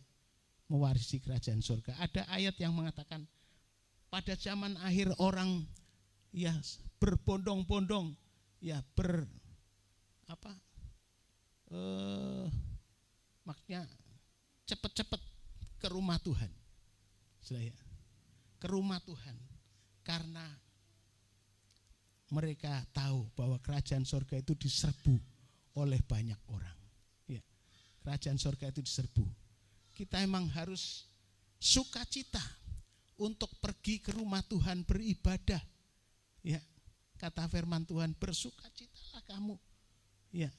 mewarisi kerajaan surga. Ada ayat yang mengatakan pada zaman akhir orang ya berbondong-bondong ya maksudnya cepat-cepat ke rumah Tuhan. Ke rumah Tuhan karena mereka tahu bahwa kerajaan surga itu diserbu oleh banyak orang. Ya, kerajaan surga itu diserbu. Kita emang harus sukacita untuk pergi ke rumah Tuhan beribadah. Ya, kata firman Tuhan, bersukacitalah kamu. Ya,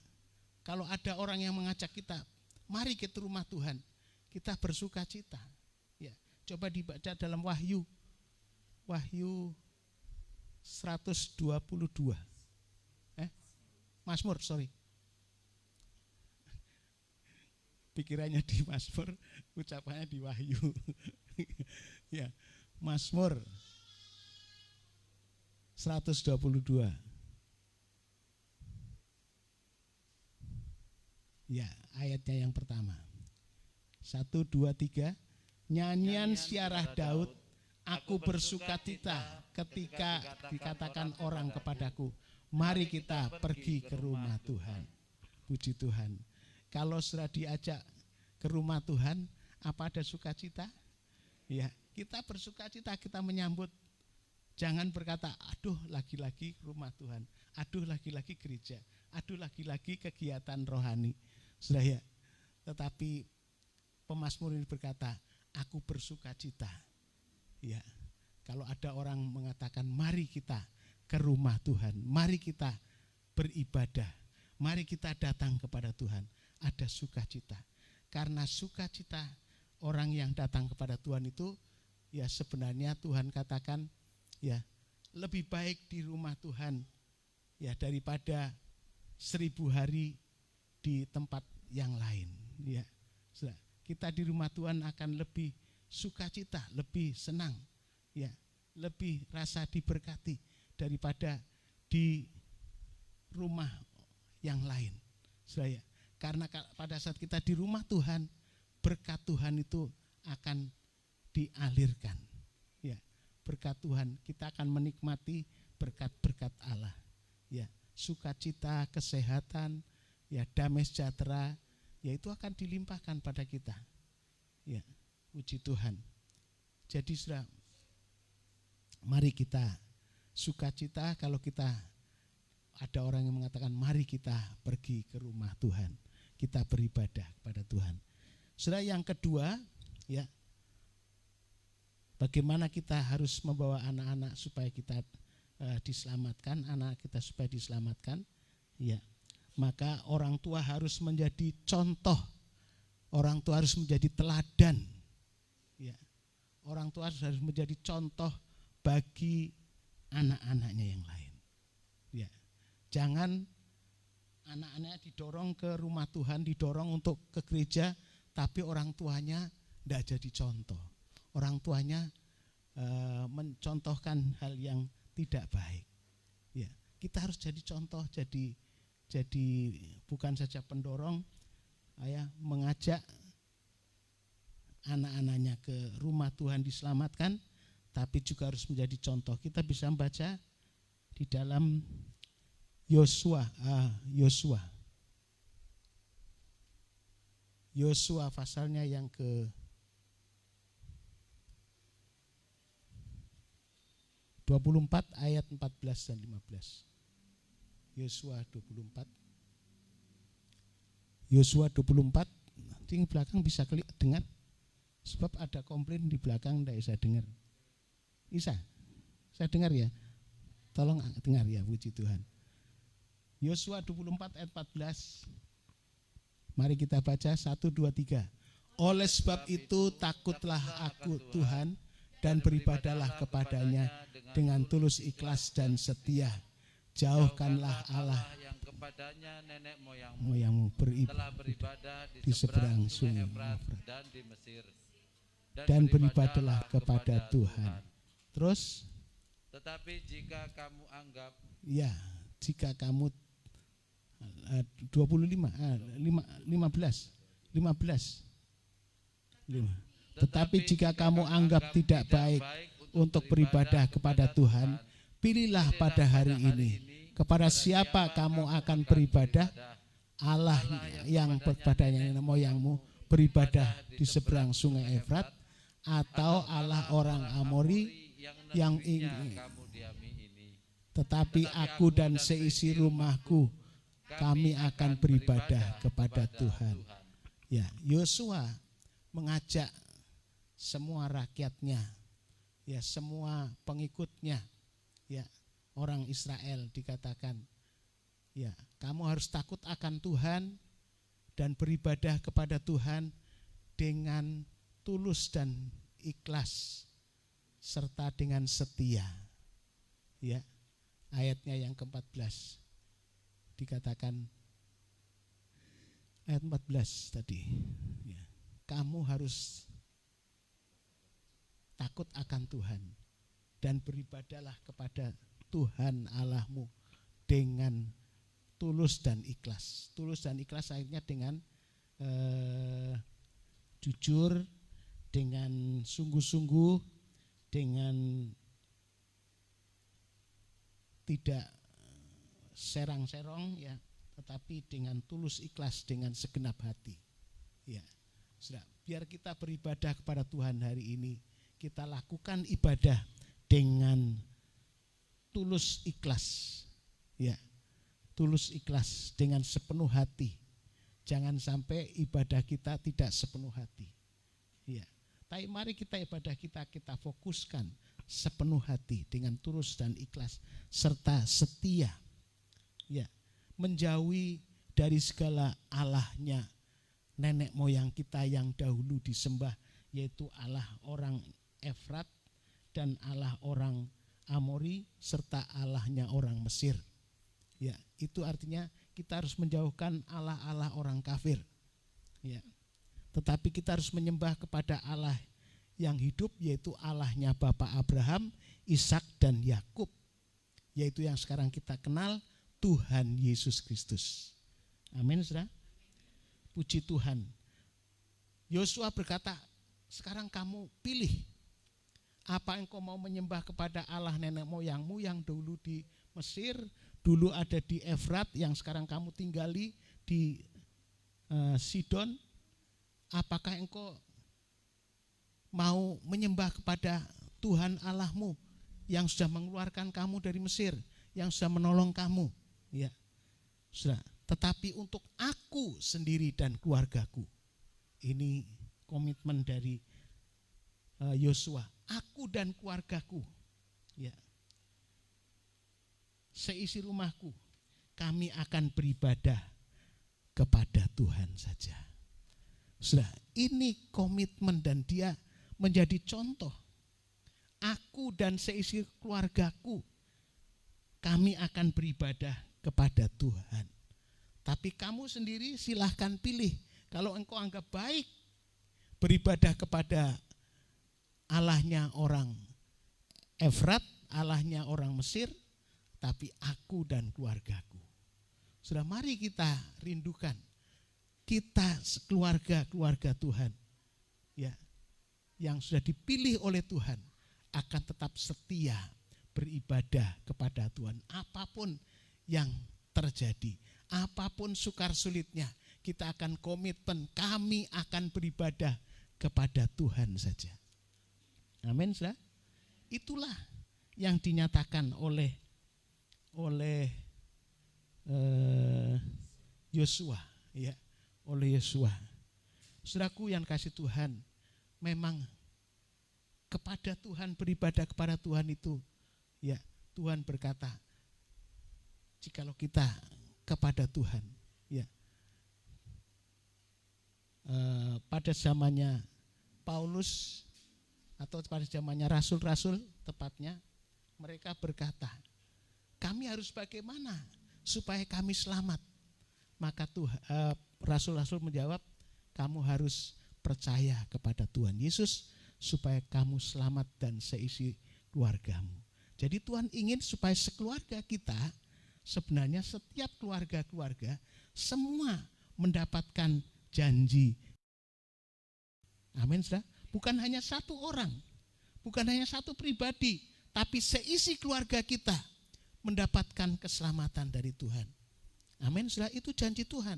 kalau ada orang yang mengajak kita, mari ke rumah Tuhan, kita bersukacita. Ya, coba dibaca dalam Wahyu 122. Mazmur, sorry. Pikirannya di Mazmur, ucapannya di Wahyu. Ya, Mazmur 122. Ya, ayatnya yang pertama. 1, 2, 3. Nyanyian siarah Daud, aku bersukacita ketika dikatakan orang kepadaku, mari kita pergi ke rumah Tuhan. Puji Tuhan. Kalau sudah diajak ke rumah Tuhan, apa ada sukacita? Ya, kita bersukacita, kita menyambut. Jangan berkata, aduh lagi-lagi ke rumah Tuhan, aduh lagi-lagi gereja, aduh lagi-lagi kegiatan rohani. Sudah ya. Tetapi pemazmur ini berkata, aku bersukacita. Ya, kalau ada orang mengatakan mari kita ke rumah Tuhan, mari kita beribadah, mari kita datang kepada Tuhan, ada sukacita. Karena sukacita orang yang datang kepada Tuhan itu, ya sebenarnya Tuhan katakan, ya lebih baik di rumah Tuhan ya daripada 1000 hari di tempat yang lain. Ya, kita di rumah Tuhan akan lebih sukacita, lebih senang, ya, lebih rasa diberkati daripada di rumah yang lain. Saya karena pada saat kita di rumah Tuhan, berkat Tuhan itu akan dialirkan. Ya, berkat Tuhan kita akan menikmati berkat-berkat Allah. Ya, sukacita, kesehatan, ya damai sejahtera, ya itu akan dilimpahkan pada kita. Ya, puji Tuhan. Jadi sudah, mari kita sukacita kalau kita ada orang yang mengatakan mari kita pergi ke rumah Tuhan, kita beribadah kepada Tuhan. Sudah yang kedua, ya, bagaimana kita harus membawa anak-anak supaya kita diselamatkan, anak kita supaya diselamatkan, ya. Maka orang tua harus menjadi contoh, orang tua harus menjadi teladan, ya. Orang tua harus menjadi contoh bagi anak-anaknya yang lain. Ya. Jangan anak-anaknya didorong ke rumah Tuhan, didorong untuk ke gereja, tapi orang tuanya tidak jadi contoh. Orang tuanya mencontohkan hal yang tidak baik. Ya, kita harus jadi contoh, jadi bukan saja pendorong, ya, mengajak anak-anaknya ke rumah Tuhan diselamatkan, tapi juga harus menjadi contoh. Kita bisa membaca di dalam Yosua pasalnya yang ke 24 ayat 14 dan 15. Yosua 24 di belakang bisa dengar, sebab ada komplain di belakang tidak bisa dengar. Bisa? Saya dengar ya? Tolong dengar ya, puji Tuhan. Yosua 24 ayat 14. Mari kita baca 1, 2, 3. Oleh sebab itu takutlah aku Tuhan dan beribadahlah kepadanya dengan tulus ikhlas dan setia. Jauhkanlah Allah yang kepadanya nenek moyangmu telah beribadah di seberang sungai Efrat dan di Mesir, dan beribadahlah kepada Tuhan. Terus Tetapi jika kamu anggap ya, jika kamu 25 15 Tetapi jika kamu anggap tidak baik untuk beribadah kepada Tuhan, pilihlah pada hari ini kepada siapa kamu akan beribadah, Allah yang berbadannya moyangmu beribadah di seberang sungai Efrat, atau Allah orang Amori yang ingin. Tetapi aku dan seisi rumahku, kami akan beribadah kepada Tuhan. Ya, Yosua mengajak semua rakyatnya, ya semua pengikutnya, ya orang Israel dikatakan, ya kamu harus takut akan Tuhan dan beribadah kepada Tuhan dengan tulus dan ikhlas serta dengan setia. Ya, ayatnya yang ke-14 dikatakan, ayat 14 tadi, ya, kamu harus takut akan Tuhan dan beribadahlah kepada Tuhan Allahmu dengan tulus dan ikhlas. Tulus dan ikhlas akhirnya dengan jujur, dengan sungguh-sungguh, dengan tidak serang-serong, ya, tetapi dengan tulus ikhlas, dengan segenap hati. Ya, sudah. Biar kita beribadah kepada Tuhan hari ini, kita lakukan ibadah dengan tulus ikhlas, ya, tulus ikhlas dengan sepenuh hati. Jangan sampai ibadah kita tidak sepenuh hati, ya. Tapi mari kita ibadah kita fokuskan sepenuh hati dengan tulus dan ikhlas serta setia, ya, menjauhi dari segala allahnya nenek moyang kita yang dahulu disembah, yaitu Allah orang Efrat dan Allah orang Amori serta Allahnya orang Mesir. Ya, itu artinya kita harus menjauhkan Allah-Allah orang kafir. Ya. Tetapi kita harus menyembah kepada Allah yang hidup, yaitu Allahnya Bapak Abraham, Ishak dan Yakub, yaitu yang sekarang kita kenal, Tuhan Yesus Kristus. Amin, saudara. Puji Tuhan. Yosua berkata, sekarang kamu pilih, apa engkau mau menyembah kepada Allah nenek moyangmu yang dulu di Mesir, dulu ada di Efrat, yang sekarang kamu tinggali di Sidon? Apakah engkau mau menyembah kepada Tuhan Allahmu yang sudah mengeluarkan kamu dari Mesir, yang sudah menolong kamu? Ya, sudah. Tetapi untuk aku sendiri dan keluargaku, ini komitmen dari Yosua. Aku dan keluargaku, ya, seisi rumahku, kami akan beribadah kepada Tuhan saja. Sudah, ini komitmen dan dia menjadi contoh. Aku dan seisi keluargaku, kami akan beribadah kepada Tuhan. Tapi kamu sendiri silahkan pilih. Kalau engkau anggap baik beribadah kepada Allahnya orang Efrat, Allahnya orang Mesir, tapi aku dan keluargaku. Sudah, mari kita rindukan, kita keluarga Tuhan, ya, yang sudah dipilih oleh Tuhan, akan tetap setia beribadah kepada Tuhan. Apapun yang terjadi, apapun sukar sulitnya, kita akan komitmen, kami akan beribadah kepada Tuhan saja. Amin, saudara. Itulah yang dinyatakan oleh Yosua, ya, oleh Yosua. Saudaraku yang kasih Tuhan, memang kepada Tuhan, beribadah kepada Tuhan itu, ya, Tuhan berkata, jikalau kita kepada Tuhan, ya, pada zamannya Paulus atau pada zamannya rasul-rasul tepatnya, mereka berkata, kami harus bagaimana supaya kami selamat? Maka rasul-rasul menjawab, kamu harus percaya kepada Tuhan Yesus supaya kamu selamat dan seisi keluargamu. Jadi Tuhan ingin supaya sekeluarga kita, sebenarnya setiap keluarga-keluarga semua mendapatkan janji. Amin, saudara. Bukan hanya satu orang, bukan hanya satu pribadi, tapi seisi keluarga kita mendapatkan keselamatan dari Tuhan. Amin, saudara. Itu janji Tuhan.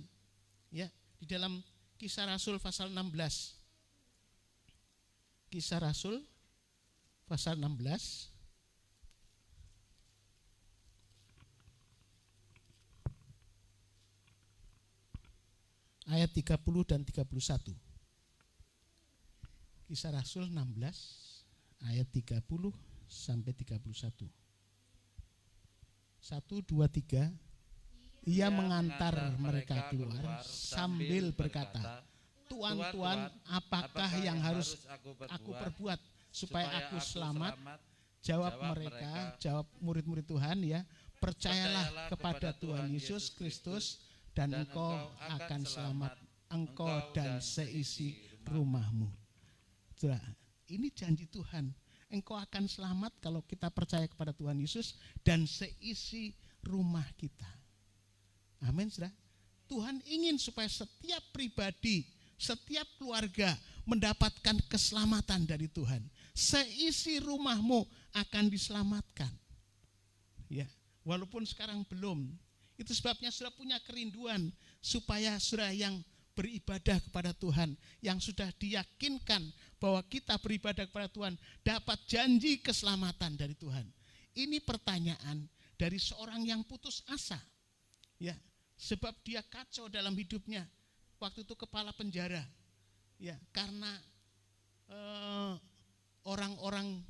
Ya, di dalam Kisah Rasul pasal 16. Kisah Rasul pasal 16 ayat 30 dan 31. Kisah Rasul 16 ayat 30 sampai 31. 1, 2, 3. Ia mengantar mereka keluar sambil berkata, Tuan, Tuan, apakah yang harus aku perbuat supaya aku selamat? Jawab mereka, jawab murid-murid Tuhan, ya, percayalah kepada Tuhan Yesus Kristus dan engkau akan selamat, engkau dan seisi rumahmu. Ini janji Tuhan. Engkau akan selamat kalau kita percaya kepada Tuhan Yesus dan seisi rumah kita. Amin, saudara. Tuhan ingin supaya setiap pribadi, setiap keluarga mendapatkan keselamatan dari Tuhan. Seisi rumahmu akan diselamatkan. Ya, walaupun sekarang belum. Itu sebabnya saudara punya kerinduan supaya saudara yang beribadah kepada Tuhan, yang sudah diyakinkan bahwa kita beribadah kepada Tuhan dapat janji keselamatan dari Tuhan. Ini pertanyaan dari seorang yang putus asa. Ya, sebab dia kacau dalam hidupnya. Waktu itu kepala penjara. Ya, karena orang-orang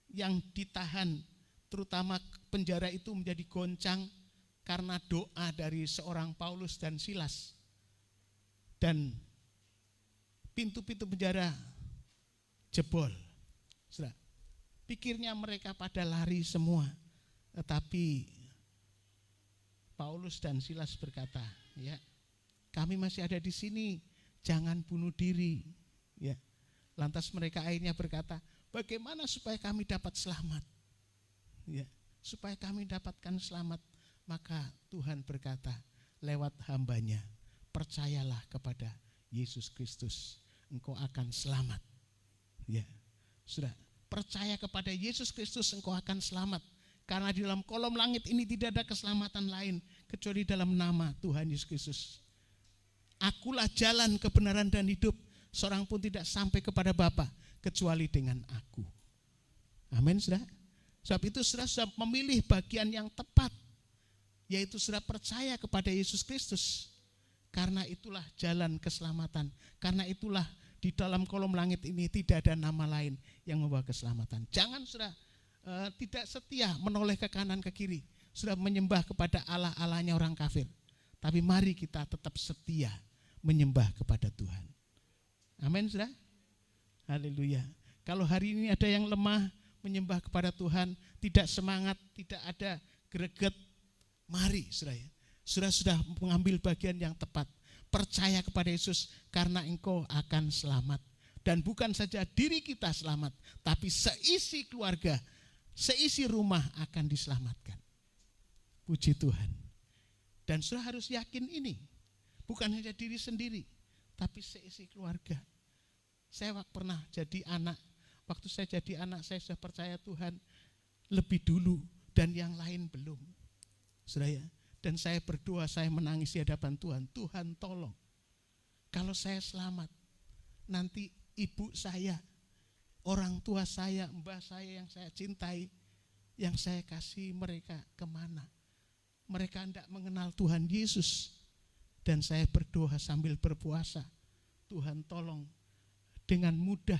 yang ditahan, terutama penjara itu menjadi goncang karena doa dari seorang Paulus dan Silas. Dan pintu-pintu penjara jebol. Saudara, pikirnya mereka pada lari semua. Tetapi Paulus dan Silas berkata, ya, kami masih ada di sini, jangan bunuh diri. Ya. Lantas mereka akhirnya berkata, bagaimana supaya kami dapat selamat? Ya, supaya kami dapatkan selamat, maka Tuhan berkata lewat hambanya, percayalah kepada Yesus Kristus, engkau akan selamat. Ya, sudah, percaya kepada Yesus Kristus, engkau akan selamat. Karena di dalam kolom langit ini tidak ada keselamatan lain kecuali dalam nama Tuhan Yesus Kristus. Akulah jalan, kebenaran dan hidup. Seorang pun tidak sampai kepada Bapa kecuali dengan aku. Amin, saudara. Sebab itu saudara sudah memilih bagian yang tepat, yaitu saudara percaya kepada Yesus Kristus. Karena itulah jalan keselamatan. Karena itulah di dalam kolom langit ini tidak ada nama lain yang membawa keselamatan. Jangan saudara tidak setia menoleh ke kanan ke kiri, sudah menyembah kepada Allah-Allahnya orang kafir. Tapi mari kita tetap setia menyembah kepada Tuhan. Amin, saudara. Haleluya. Kalau hari ini ada yang lemah menyembah kepada Tuhan, tidak semangat, tidak ada greget, mari saudara, saudara sudah mengambil bagian yang tepat. Percaya kepada Yesus karena engkau akan selamat. Dan bukan saja diri kita selamat, tapi seisi keluarga, seisi rumah akan diselamatkan. Puji Tuhan. Dan saudara harus yakin ini. Bukan hanya diri sendiri, tapi seisi keluarga. Saya pernah jadi anak. Waktu saya jadi anak, saya sudah percaya Tuhan lebih dulu dan yang lain belum. Saudara ya, dan saya berdoa, saya menangis di hadapan Tuhan. Tuhan tolong. Kalau saya selamat, nanti ibu saya, orang tua saya, mbah saya yang saya cintai, yang saya kasih mereka kemana? Mereka tidak mengenal Tuhan Yesus. Dan saya berdoa sambil berpuasa, Tuhan tolong, dengan mudah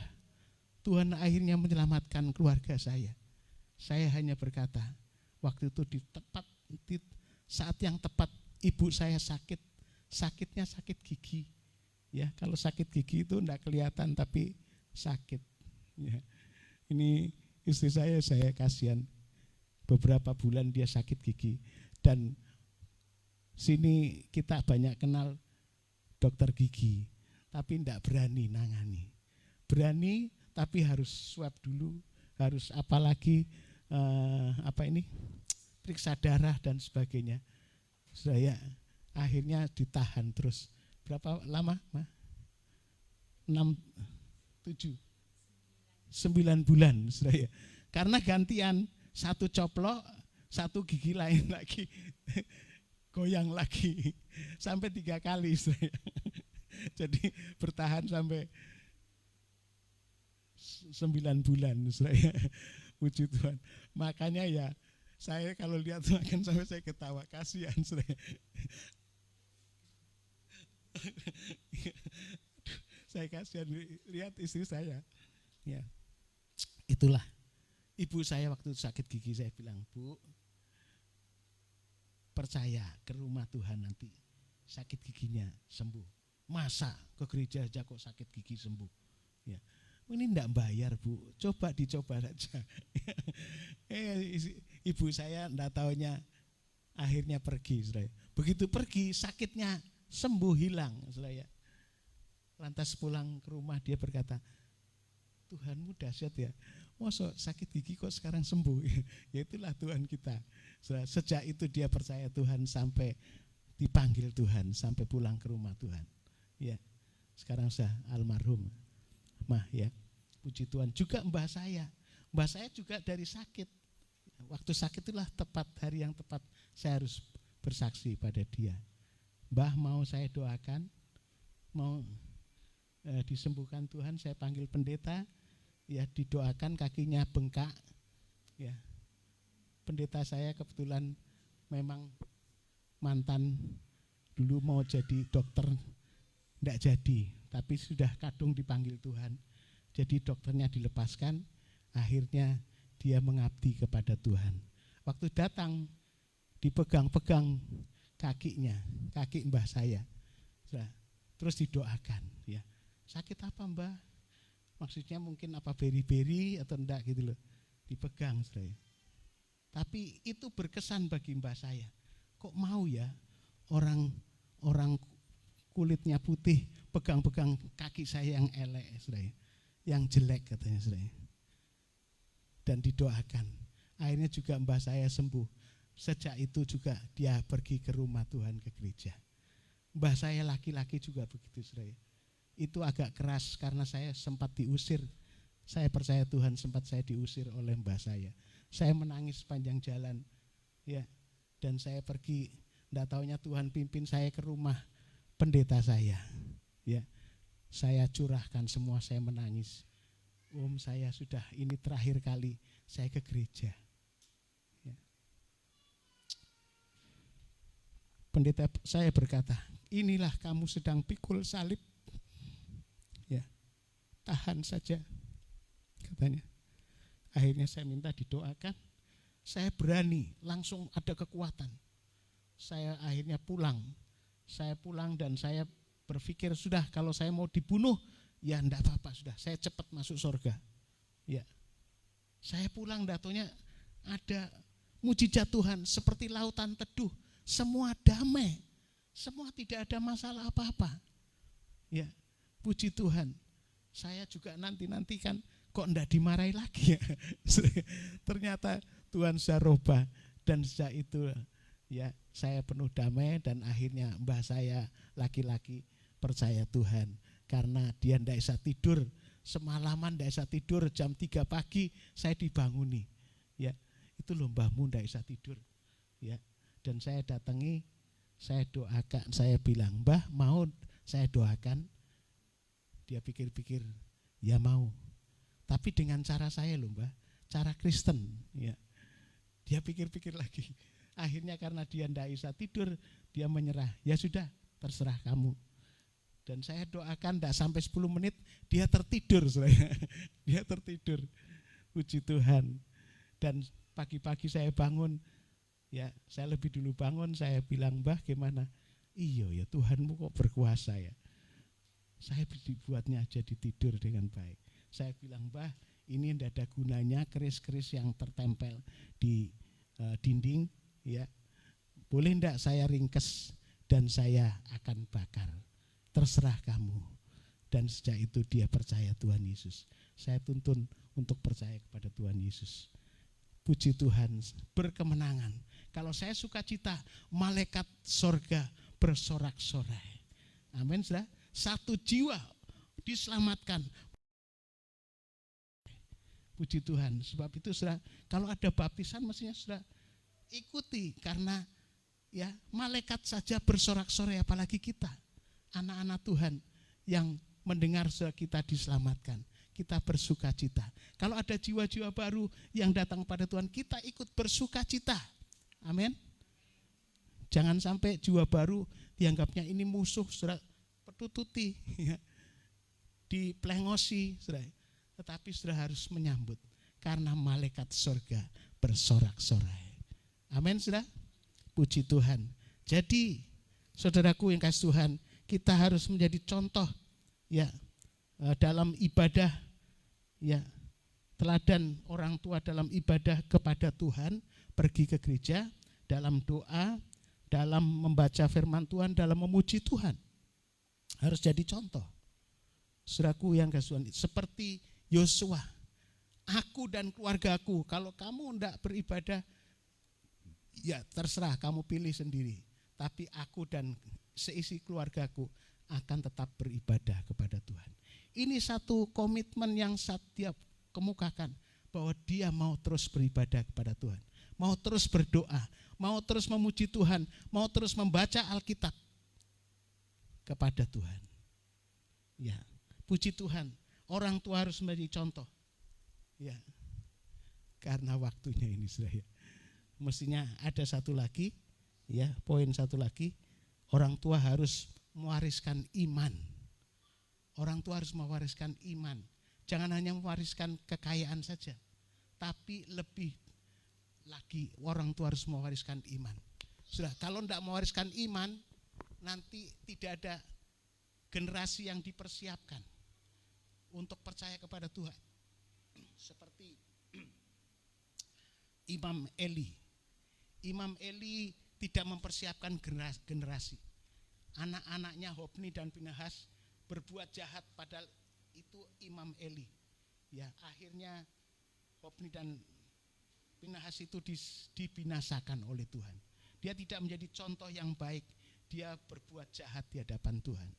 Tuhan akhirnya menyelamatkan keluarga saya. Saya hanya berkata, waktu itu di saat yang tepat ibu saya sakit, sakitnya sakit gigi. Ya, kalau sakit gigi itu tidak kelihatan tapi sakit. Ya. Ini istri saya kasihan. Beberapa bulan dia sakit gigi dan sini kita banyak kenal dokter gigi, tapi tidak berani nangani. Berani tapi harus swab dulu, harus apalagi periksa darah dan sebagainya. Saya akhirnya ditahan terus. Berapa lama? 6, 7, 9 bulan. Saya. Karena gantian, satu coplok, satu gigi lain lagi, goyang lagi. Sampai 3 kali saya. Jadi bertahan sampai 9 bulan saya. Puji Tuhan. Makanya ya saya kalau lihat makan sampai saya ketawa, kasihan saya. Saya kasihan lihat istri saya. Ya. Itulah ibu saya waktu sakit gigi, saya bilang, Bu, percaya ke rumah Tuhan nanti sakit giginya sembuh. Masa ke gereja aja kok sakit gigi sembuh? Ya. Ini enggak bayar, Bu, coba dicoba saja. Ibu saya enggak taunya akhirnya pergi. Begitu pergi sakitnya sembuh, hilang. Lantas pulang ke rumah dia berkata, Tuhanmu dahsyat ya, masa sakit gigi kok sekarang sembuh. Ya itulah Tuhan kita. Sejak itu dia percaya Tuhan sampai dipanggil Tuhan, sampai pulang ke rumah Tuhan. Ya, sekarang sudah almarhum. Mah ya, puji Tuhan. Juga mbah saya juga dari sakit. Waktu sakit itulah tepat hari yang tepat saya harus bersaksi pada dia. Mbah, mau saya doakan, mau disembuhkan Tuhan, saya panggil pendeta, ya didoakan, kakinya bengkak. Ya, pendeta saya kebetulan memang mantan dulu mau jadi dokter, enggak jadi, tapi sudah kadung dipanggil Tuhan. Jadi dokternya dilepaskan, akhirnya dia mengabdi kepada Tuhan. Waktu datang dipegang-pegang kakinya, kaki mbah saya. Terus didoakan, ya. Sakit apa, Mbah? Maksudnya mungkin apa, beri-beri atau enggak gitu loh. Dipegang saya. Tapi itu berkesan bagi mbah saya. Kok mau ya orang kulitnya putih pegang-pegang kaki saya yang elek, saudara, yang jelek katanya, saudara. Dan didoakan. Akhirnya juga mbah saya sembuh. Sejak itu juga dia pergi ke rumah Tuhan, ke gereja. Mbah saya laki-laki juga begitu, saudara. Itu agak keras karena saya sempat diusir. Saya percaya Tuhan sempat saya diusir oleh mbah saya. Saya menangis sepanjang jalan, ya. Dan saya pergi, enggak taunya Tuhan pimpin saya ke rumah pendeta saya, ya. Saya curahkan semua, saya menangis. Om, saya sudah, ini terakhir kali saya ke gereja. Ya. Pendeta saya berkata, inilah kamu sedang pikul salib. Ya, tahan saja, katanya. Akhirnya saya minta didoakan. Saya berani, langsung ada kekuatan. Saya akhirnya pulang. Saya pulang dan saya berpikir, sudah kalau saya mau dibunuh, ya enggak apa-apa, sudah saya cepat masuk surga. Ya. Saya pulang, datonya ada mujizat Tuhan seperti lautan teduh, semua damai, semua tidak ada masalah apa-apa. Ya, puji Tuhan. Saya juga nanti-nantikan kok enggak dimarahi lagi ya. Ternyata Tuhan sudah rubah, dan sejak itu ya saya penuh damai, dan akhirnya mbah saya laki-laki percaya Tuhan karena dia enggak bisa tidur. Semalaman enggak bisa tidur, jam 3 pagi saya dibanguni. Ya, itu loh mbahmu enggak bisa tidur. Ya, dan saya datangi, saya doakan, saya bilang, "Mbah, mau saya doakan?" Dia pikir-pikir, ya mau. Tapi dengan cara saya loh, Mbah, cara Kristen. Ya. Dia pikir-pikir lagi. Akhirnya karena dia tidak bisa tidur, dia menyerah. Ya sudah, terserah kamu. Dan saya doakan tidak sampai 10 menit, dia tertidur. Dia tertidur. Puji Tuhan. Dan pagi-pagi saya bangun, ya saya lebih dulu bangun, saya bilang, Mbah gimana? Iya ya, Tuhanmu kok berkuasa ya. Saya dibuatnya jadi tidur dengan baik. Saya bilang, Mbah, ini tidak ada gunanya keris-keris yang tertempel di dinding, ya. Boleh enggak saya ringkes dan saya akan bakar? Terserah kamu. Dan sejak itu dia percaya Tuhan Yesus. Saya tuntun untuk percaya kepada Tuhan Yesus. Puji Tuhan, berkemenangan. Kalau saya sukacita, malaikat sorga bersorak-sorai. Amin, saudara. Satu jiwa diselamatkan. Puji Tuhan. Sebab itu saudara, kalau ada baptisan mestinya saudara ikuti, karena ya malaikat saja bersorak-sorai, apalagi kita anak-anak Tuhan yang mendengar saudara kita diselamatkan. Kita bersukacita. Kalau ada jiwa-jiwa baru yang datang pada Tuhan, kita ikut bersukacita. Amin. Jangan sampai jiwa baru dianggapnya ini musuh, saudara, petututi, ya, diplengosi, saudara. Tetapi saudara harus menyambut, karena malaikat surga bersorak-sorai. Amin, saudara. Puji Tuhan. Jadi, saudaraku yang kasih Tuhan, kita harus menjadi contoh, ya, dalam ibadah, ya, teladan orang tua dalam ibadah kepada Tuhan, pergi ke gereja, dalam doa, dalam membaca firman Tuhan, dalam memuji Tuhan. Harus jadi contoh. Saudaraku yang kasih Tuhan, seperti Yosua, aku dan keluargaku, kalau kamu tidak beribadah, ya terserah, kamu pilih sendiri. Tapi aku dan seisi keluargaku akan tetap beribadah kepada Tuhan. Ini satu komitmen yang dia kemukakan, bahwa dia mau terus beribadah kepada Tuhan, mau terus berdoa, mau terus memuji Tuhan, mau terus membaca Alkitab kepada Tuhan. Ya, puji Tuhan, orang tua harus menjadi contoh. Ya, karena waktunya ini sudah, ya. Mestinya ada satu lagi, ya, poin satu lagi, orang tua harus mewariskan iman. Orang tua harus mewariskan iman. Jangan hanya mewariskan kekayaan saja, tapi lebih lagi orang tua harus mewariskan iman. Sudah, kalau tidak mewariskan iman, nanti tidak ada generasi yang dipersiapkan untuk percaya kepada Tuhan. Seperti Imam Eli. Imam Eli tidak mempersiapkan generasi. Anak-anaknya Hofni dan Pinehas berbuat jahat, padahal itu Imam Eli. Ya, akhirnya Hofni dan Pinehas itu dibinasakan oleh Tuhan. Dia tidak menjadi contoh yang baik. Dia berbuat jahat di hadapan Tuhan.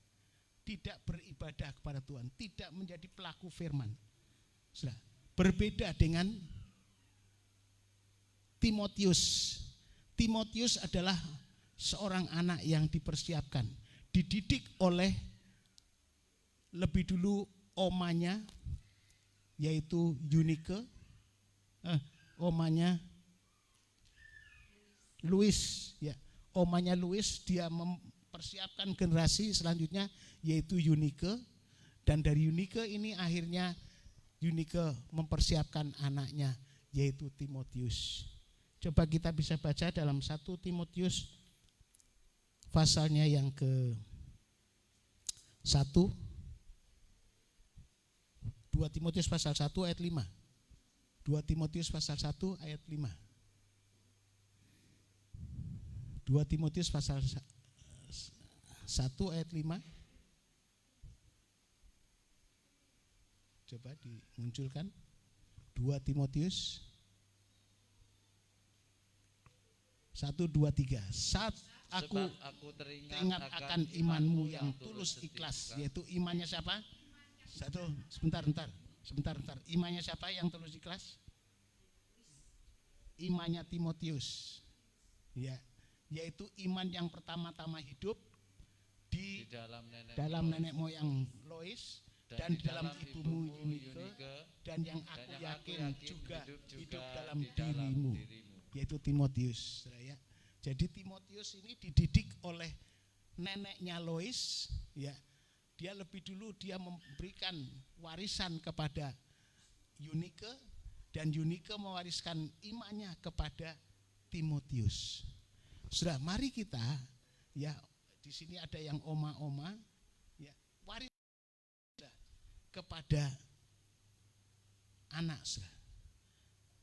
Tidak beribadah kepada Tuhan, tidak menjadi pelaku firman. Sudah, berbeda dengan Timotius. Timotius adalah seorang anak yang dipersiapkan, dididik oleh lebih dulu omanya, yaitu Eunike, omanya Louis, ya, omanya Louis. Dia mempersiapkan generasi selanjutnya, yaitu Eunike, dan dari Eunike ini akhirnya Eunike mempersiapkan anaknya, yaitu Timotius. Coba kita bisa baca dalam 1 Timotius pasalnya yang ke-1, 2 Timotius pasal 1 ayat 5. 2 Timotius pasal 1 ayat 5. 2 Timotius pasal 1 ayat 5. Coba dimunculkan. 2 Timotius 1, 2, 3. Saat aku teringat akan imanmu yang tulus ikhlas, yaitu imannya siapa? Sebentar. Imannya siapa yang tulus ikhlas? Imannya Timotius. Ya, yaitu iman yang pertama-tama hidup di dalam nenek moyang Lois dan di dalam ibumu Eunike, dan yang aku yakin juga hidup dalam dirimu, yaitu Timotius. Ya. Jadi Timotius ini dididik oleh neneknya Lois, ya. Dia lebih dulu dia memberikan warisan kepada Eunike, dan Eunike mewariskan imannya kepada Timotius. Sudah, mari kita, ya, di sini ada yang oma-oma, ya, waris kepada anak,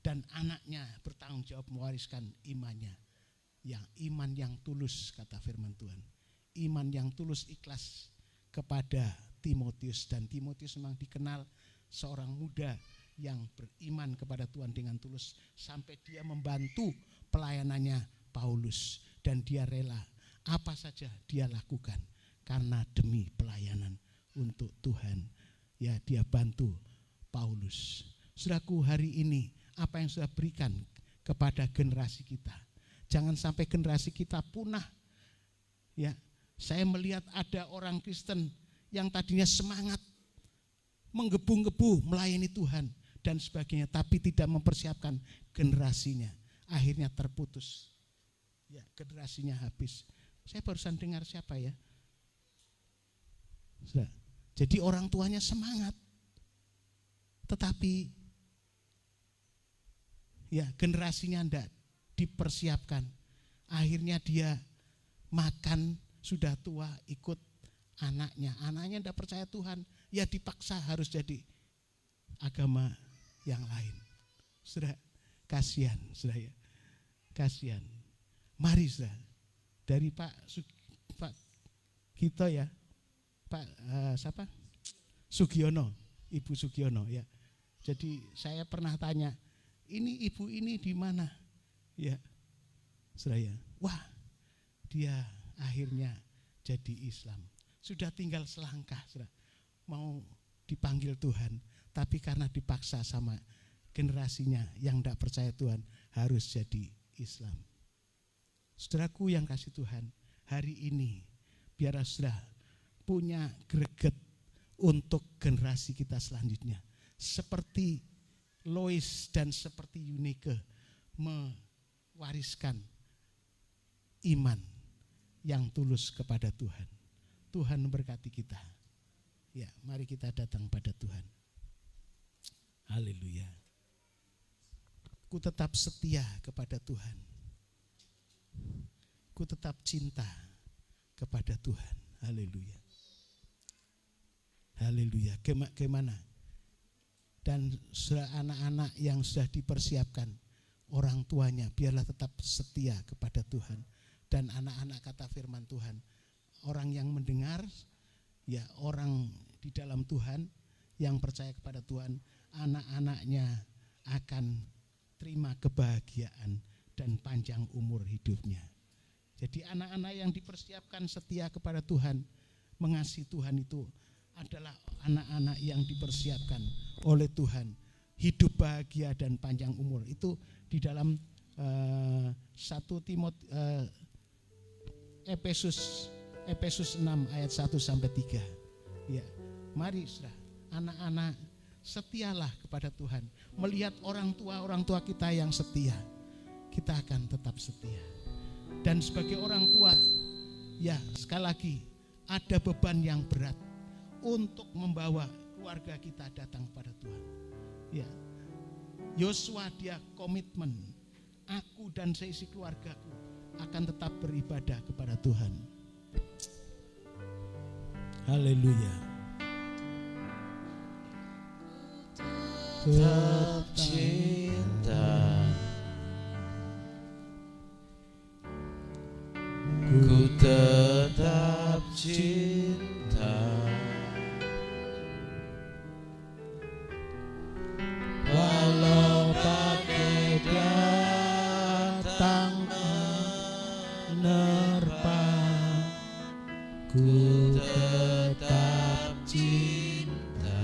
dan anaknya bertanggung jawab mewariskan imannya, yang iman yang tulus, kata firman Tuhan, iman yang tulus ikhlas kepada Timotius. Dan Timotius memang dikenal seorang muda yang beriman kepada Tuhan dengan tulus sampai dia membantu pelayanannya Paulus, dan dia rela apa saja dia lakukan karena demi pelayanan untuk Tuhan. Ya, dia bantu Paulus. Saudaraku, hari ini apa yang sudah berikan kepada generasi kita, jangan sampai generasi kita punah. Ya, saya melihat ada orang Kristen yang tadinya semangat menggebu-gebu melayani Tuhan dan sebagainya, tapi tidak mempersiapkan generasinya, akhirnya terputus. Ya, generasinya habis. Saya barusan dengar siapa ya? Jadi orang tuanya semangat, tetapi ya generasinya tidak dipersiapkan. Akhirnya dia makan sudah tua ikut anaknya. Anaknya tidak percaya Tuhan, ya dipaksa harus jadi agama yang lain. Sudah kasihan, sudah ya. Kasihan. Mari sudah dari Pak Gito ya. Pak siapa? Sugiono, Ibu Sugiono ya. Jadi saya pernah tanya, ini ibu ini di mana? Ya. Sudah ya. Wah, dia akhirnya jadi Islam. Sudah tinggal selangkah, sudah mau dipanggil Tuhan, tapi karena dipaksa sama generasinya yang tidak percaya Tuhan harus jadi Islam. Saudaraku yang kasih Tuhan, hari ini biar saudara punya greget untuk generasi kita selanjutnya. Seperti Lois dan seperti Yunike mewariskan iman yang tulus kepada Tuhan. Tuhan memberkati kita. Ya, mari kita datang pada Tuhan. Haleluya. Ku tetap setia kepada Tuhan. Ku tetap cinta kepada Tuhan. Haleluya. Haleluya. Gimana? Dan anak-anak yang sudah dipersiapkan orang tuanya, biarlah tetap setia kepada Tuhan. Dan anak-anak kata firman Tuhan, orang yang mendengar, ya orang di dalam Tuhan yang percaya kepada Tuhan, anak-anaknya akan terima kebahagiaan dan panjang umur hidupnya. Jadi anak-anak yang dipersiapkan setia kepada Tuhan, mengasihi Tuhan itu adalah anak-anak yang dipersiapkan oleh Tuhan, hidup bahagia dan panjang umur. Itu di dalam 1 Efesus 6 ayat 1 sampai 3. Ya, mari saudara, anak-anak setialah kepada Tuhan. Melihat orang tua kita yang setia, kita akan tetap setia. Dan sebagai orang tua, ya sekali lagi ada beban yang berat untuk membawa keluarga kita datang pada Tuhan. Ya, Yosua dia komitmen, aku dan seisi keluargaku akan tetap beribadah kepada Tuhan. Haleluya. Tetap cinta, ku tetap cinta, walau badai datang menerpa, ku tetap cinta,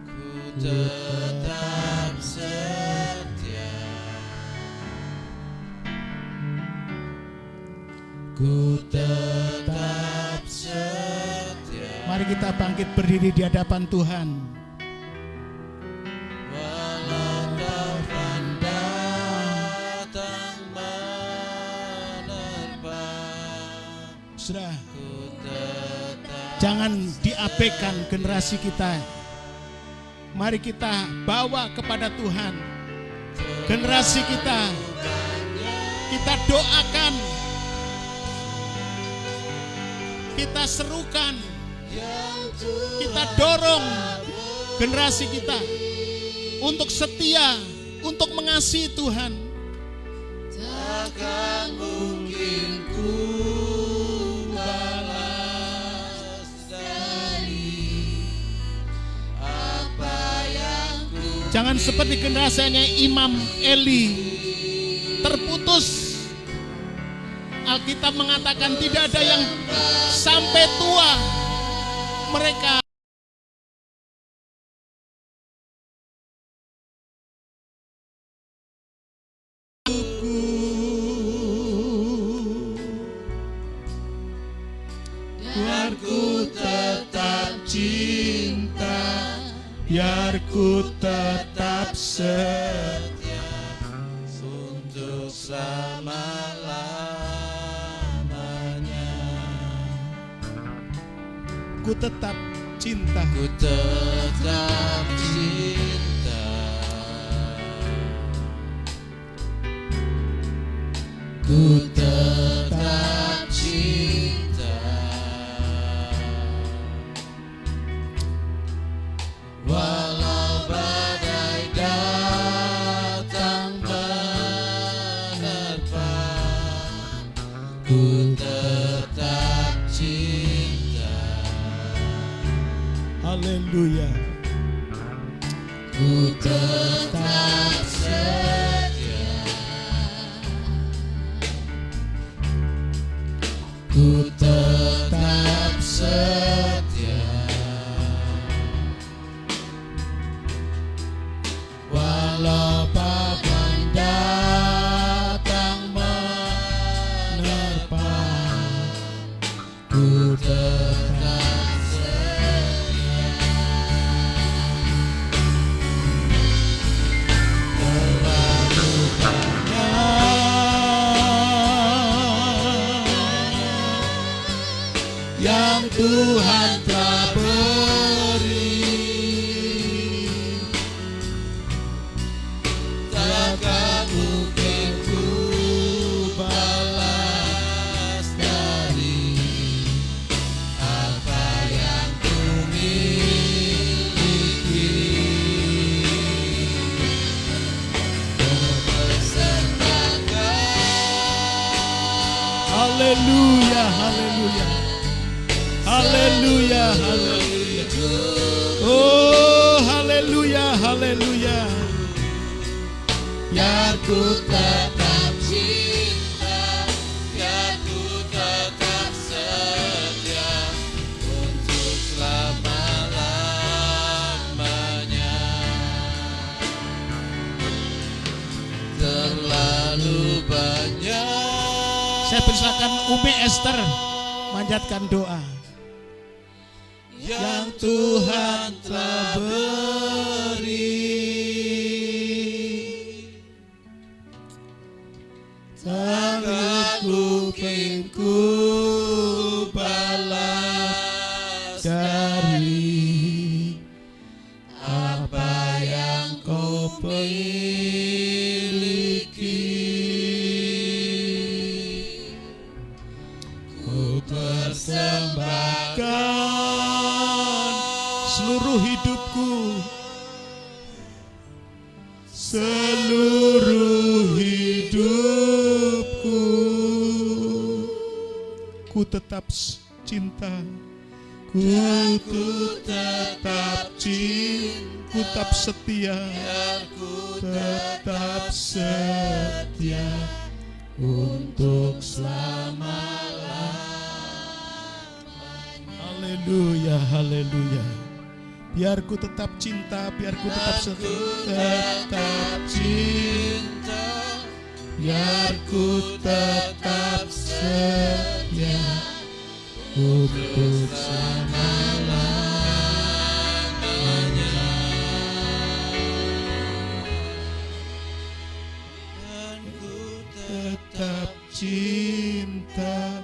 ku tetap setia, ku tetap setia. Mari kita bangkit berdiri di hadapan Tuhan. walau taufan datang menerpa, Saudara, ku tetap jangan diabaikan generasi kita. Mari kita bawa kepada Tuhan generasi kita. Kita doakan, kita serukan, kita dorong generasi kita untuk setia, untuk mengasihi Tuhan. takkan mungkin ku balas dari Jangan seperti generasinya Imam Eli terputus. Alkitab mengatakan tidak ada yang sampai tua mereka biar ku tetap cinta, biar ku tetap setia untuk selama-lamanya. Ku tetap cinta, Ku tetap cinta, ku tetap cinta, walau badai datang menerpa, ku tetap cinta. haleluya. Ku tetap setia, ku tetap setia, walau badai datang menerpa, ku tetap setia. Terlalu banyak yang Tuhan telah beri, takkan mungkin ku balas dari apa yang ku miliki. Haleluya, haleluya. Haleluya, haleluya. Oh, haleluya, haleluya. Biar ku tetap cinta, biar ku tetap setia untuk selama-lamanya. Terlalu banyak Saya persilakan Umi Esther manjatkan doa yang Tuhan telah beri, sangat mungkin ku balas dari apa yang kau miliki. Ku persembahkan seluruh hidupku, seluruh hidupku. Ku tetap cinta, ku tetap cinta, ku tetap setia, ku tetap setia untuk selama-lamanya. Haleluya, haleluya. Biar ku tetap cinta, biar ku tetap tetap cinta, biar ku tetap setia untuk selama-lamanya. Dan ku tetap cinta,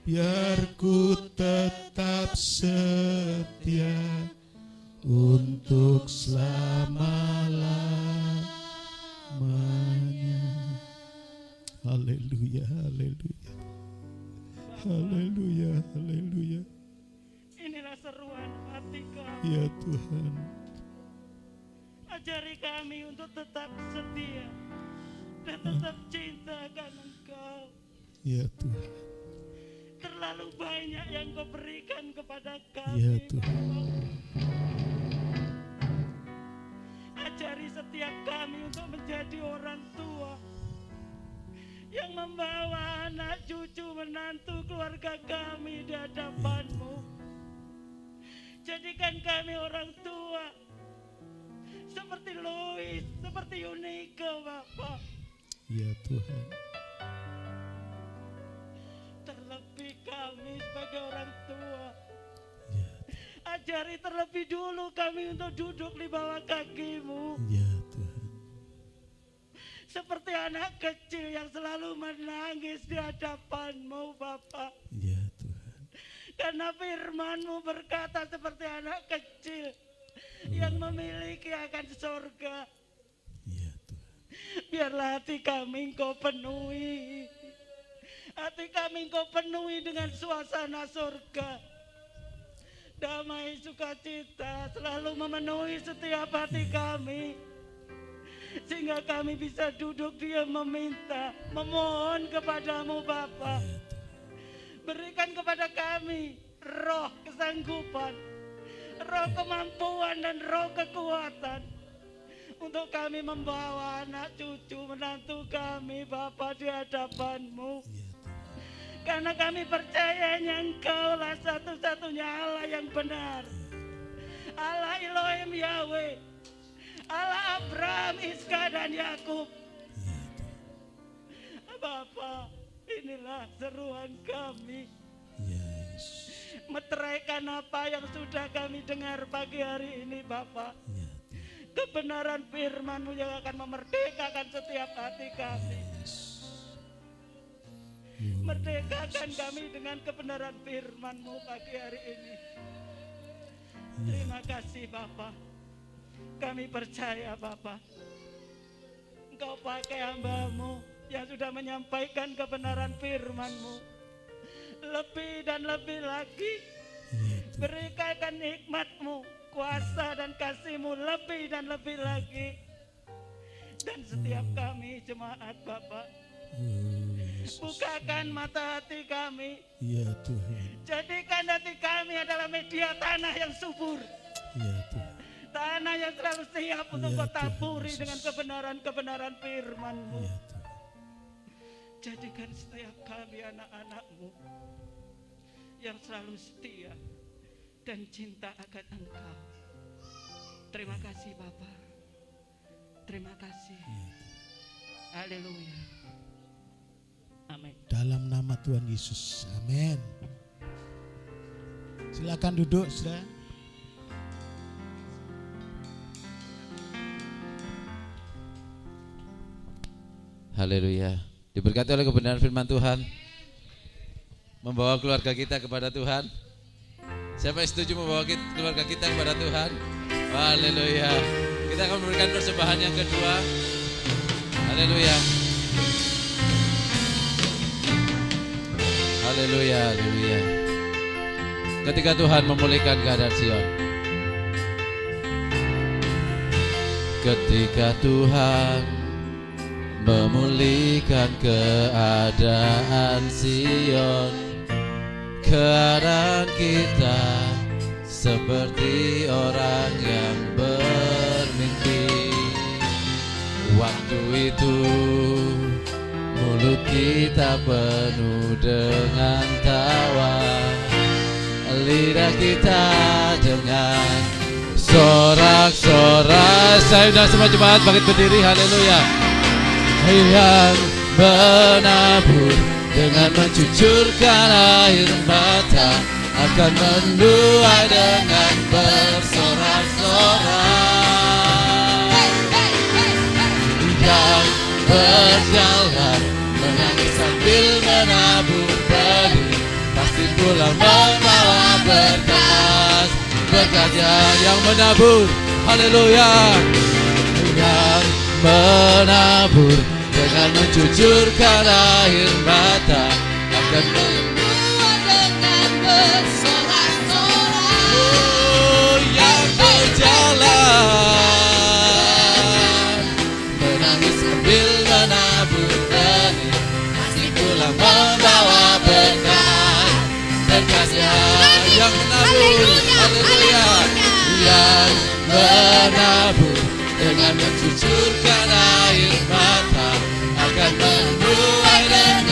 biar ku tetap setia untuk selama-lamanya. Haleluya, haleluya. Haleluya, haleluya. Inilah seruan hati kami. Ya Tuhan. Ajari kami untuk tetap setia dan tetap cinta akan Engkau. Ya Tuhan. Terlalu banyak yang Kau berikan kepada kami. Ya Tuhan. Ajari membawa anak cucu menantu keluarga kami di hadapan-Mu. Jadikan kami orang tua seperti Lois, seperti Yunika, Bapak. Ya Tuhan. Terlebih kami sebagai orang tua, Ya, ajari terlebih dulu kami untuk duduk di bawah kaki-Mu. ya Tuhan. Seperti anak kecil yang selalu menangis di hadapan-Mu, Bapak. Ya Tuhan. Karena firman-Mu berkata seperti anak kecil yang memiliki akan surga. Ya Tuhan. Biarlah hati kami Engkau penuhi. Hati kami Engkau penuhi dengan suasana surga. Damai sukacita selalu memenuhi setiap hati kami. Sehingga kami bisa duduk diam meminta, memohon kepadamu Bapa. Berikan kepada kami roh kesanggupan, roh kemampuan dan roh kekuatan untuk kami membawa anak cucu menantu kami Bapa di hadapan-Mu. Karena kami percayanya Engkaulah satu-satunya Allah yang benar, Allah Elohim Yahweh, Allah Abraham, Iska dan Yakub. Bapa, inilah seruan kami. Yes. Meteraikan apa yang sudah kami dengar pagi hari ini, Bapak. Ya, Kebenaran firman-Mu yang akan memerdekakan setiap hati kami. Merdekakan kami dengan kebenaran firman-Mu pagi hari ini. Terima kasih Bapak. Kami percaya Bapak, Engkau pakai hamba-Mu yang sudah menyampaikan kebenaran firman-Mu. Lebih dan lebih lagi, berikan hikmat-Mu, kuasa dan kasih-Mu lebih dan lebih lagi. Dan setiap kami jemaat Bapak, bukakan mata hati kami. ya Tuhan. Jadikan hati kami adalah media tanah yang subur. Ya Tuhan. Tanah yang selalu siap untuk Ya, Kau Tuhan taburi Yesus. dengan kebenaran-kebenaran firman-Mu. Ya Tuhan. Jadikan setiap kami anak-anak-Mu yang selalu setia dan cinta akan Engkau. Terima kasih Bapa. Terima kasih. Haleluya. Amin. Dalam nama Tuhan Yesus. Amin. Silakan duduk, Saudara. Haleluya. Diberkati oleh kebenaran firman Tuhan, membawa keluarga kita kepada Tuhan. Siapa yang setuju membawa keluarga kita kepada Tuhan? Haleluya. Kita akan memberikan persembahan yang kedua. Haleluya. Haleluya, haleluya. Ketika Tuhan memulihkan keadaan Sion, ketika Tuhan memulihkan keadaan Sion, keadaan kita seperti orang yang bermimpi. Waktu itu mulut kita penuh dengan tawa, lidah kita dengan sorak-sorai. Saya sudah semua jemaat bangkit berdiri, haleluya. Yang menabur dengan mencucurkan air mata akan menuai dengan bersorak-sorai. Yang berjalan menangis sambil menabur benih pasti pulang membawa berkat, berkatnya yang menabur, haleluya. Yang menabur dengan mencucurkan air mata akan menuai dengan bersorak-sorai. Oh, yang berjalan menangis sambil menabur benih pasti pulang membawa berkat, berkatnya yang menabur, haleluya. Yang menabur dengan mencucurkan air mata akan menuai dengan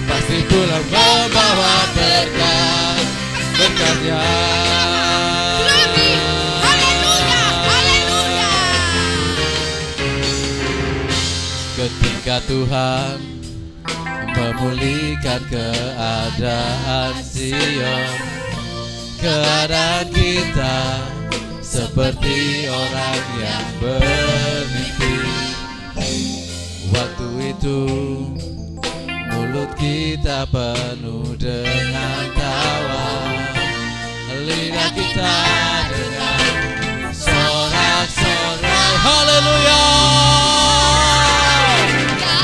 pasti pulang membawa berkat, berkatnya. Haleluya, haleluya. Ketika Tuhan memulihkan keadaan Sion, keadaan kita seperti orang yang bermimpi. Waktu itu mulut kita penuh dengan tawa, lidah kita dengan sorak-sorai. Haleluya.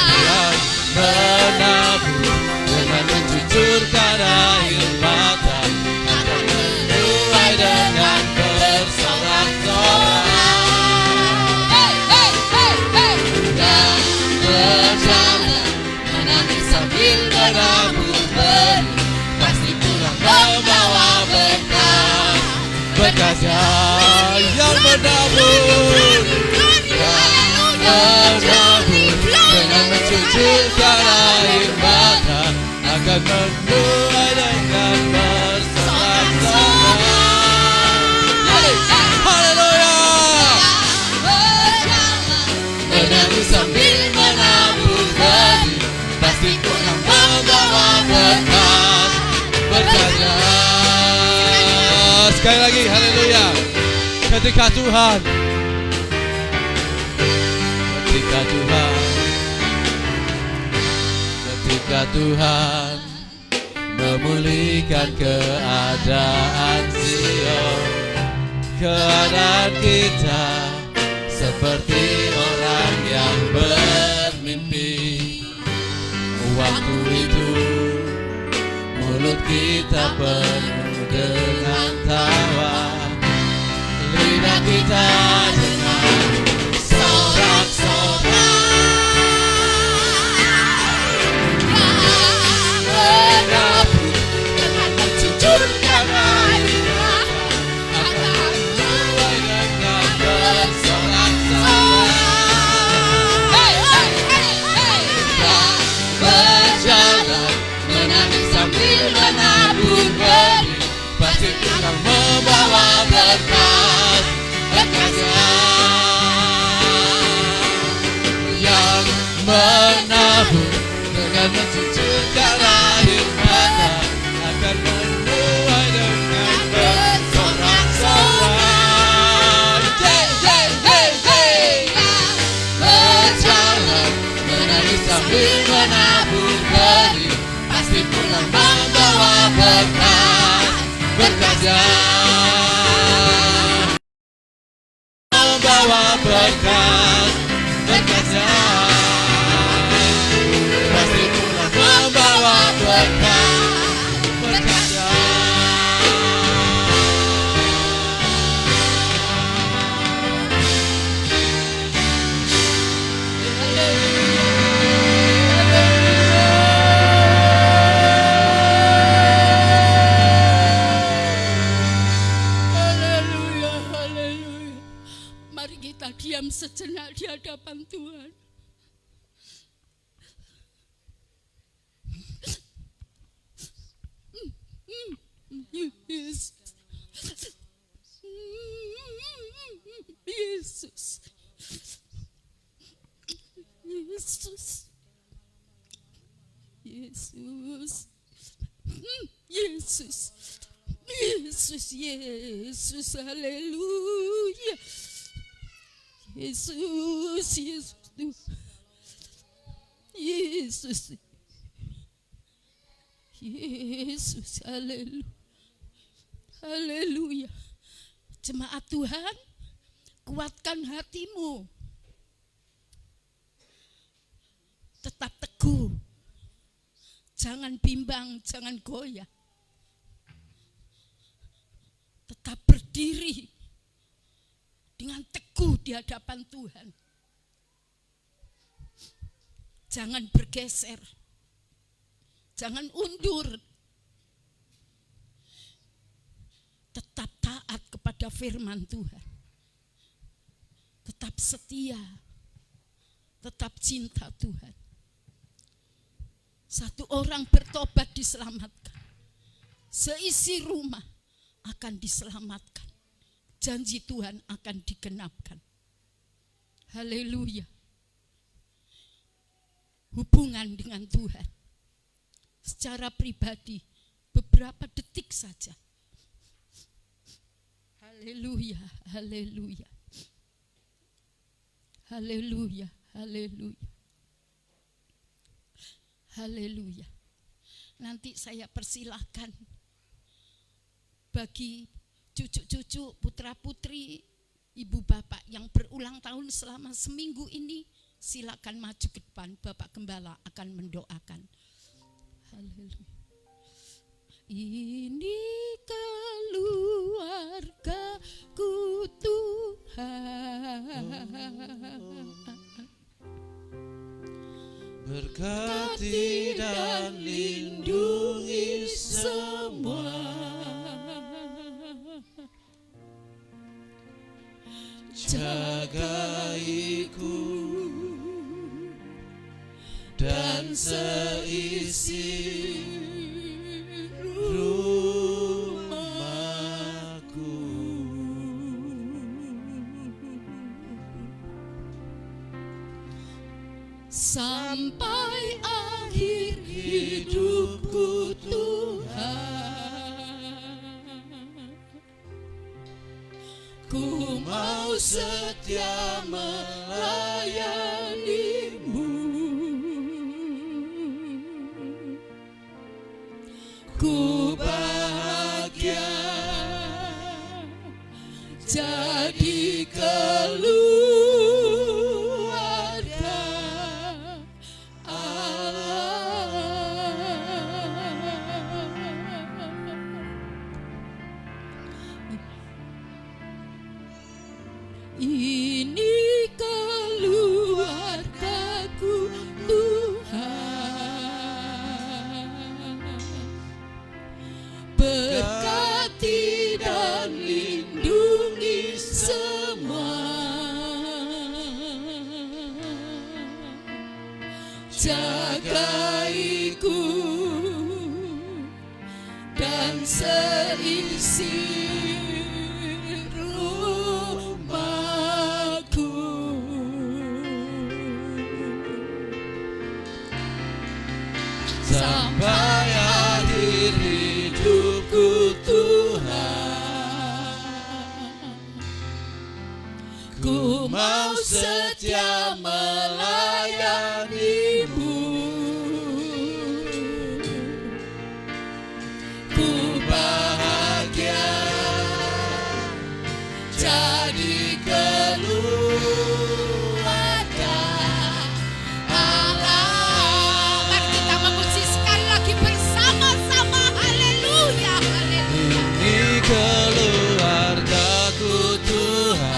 Yang menabur dengan mencucurkan air mata akan menuai dengan bersorak-sorai. Yang berjalan menangis sambil menabur benih, pasti pulang membawa berkat, berkatnya. Yang menabur, dengan mencucurkan air mata akan menuai dengan bersorak-sorai. Haleluya. Menangis sambil menabur benih, pasti pulang membawa berkat, berkatnya. Sekali lagi, haleluya. Ketika Tuhan memulihkan keadaan Sion, keadaan kita seperti orang yang bermimpi. Waktu itu mulut kita penuh dengan tawa, lidah kita dengan sorak-sorai. Menabur dengan mencucurkan air mata akan menuai dengan bersorak-sorai. Dan berjalan menangis sambil menabur benih, pasti pulang membawa berkat, berkatnya. Yang menabur dengan mencucurkan air mata akan menuai dengan bersorak-sorai. Berjalan menangis sambil menabur benih, pasti pulang membawa berkat, berkatnya. Membawa berkat, berkatnya. Pasti pulang membawa berkat, berkatnya. Haleluya, haleluya. Mari kita diam sejenak di hadapan Tuhan. Yesus. Yesus. Yesus. Yesus. Yesus. Yesus, Yesus, haleluya. Yesus, Yesus, Yesus, Yesus, haleluya. Haleluya. Jemaat Tuhan, kuatkan hatimu. Tetap teguh. Jangan bimbang, jangan goyah. Tetap berdiri dengan teguh di hadapan Tuhan. Jangan bergeser. Jangan undur. Tetap taat kepada firman Tuhan. Tetap setia. Tetap cinta Tuhan. Satu orang bertobat diselamatkan. Seisi rumah akan diselamatkan. Janji Tuhan akan digenapkan. Haleluya. Hubungan dengan Tuhan secara pribadi beberapa detik saja. Haleluya, haleluya. Haleluya, haleluya. Haleluya. Nanti saya persilahkan bagi cucu-cucu, putra-putri, ibu bapak yang berulang tahun selama seminggu ini, silakan maju ke depan. Bapak Gembala akan mendoakan. Haleluya. Ini keluargaku Tuhan, berkati dan lindungi semua, jagaiku dan seisi rumahku, sampai akhir hidupku Tuhan. Ku mau setia melayani-Mu. Ku bahagia jadi keluarga Allah. Ini keluargaku Tuhan, berkati dan lindungi semua, jagaiku dan seisi rumahku, sampai akhir hidupku Tuhan. Ku mau setia melayani-Mu. Ku bahagia jadi keluarga Allah. Mari kita memuji sekali lagi bersama-sama. Haleluya, haleluya. ini keluargaku Tuhan,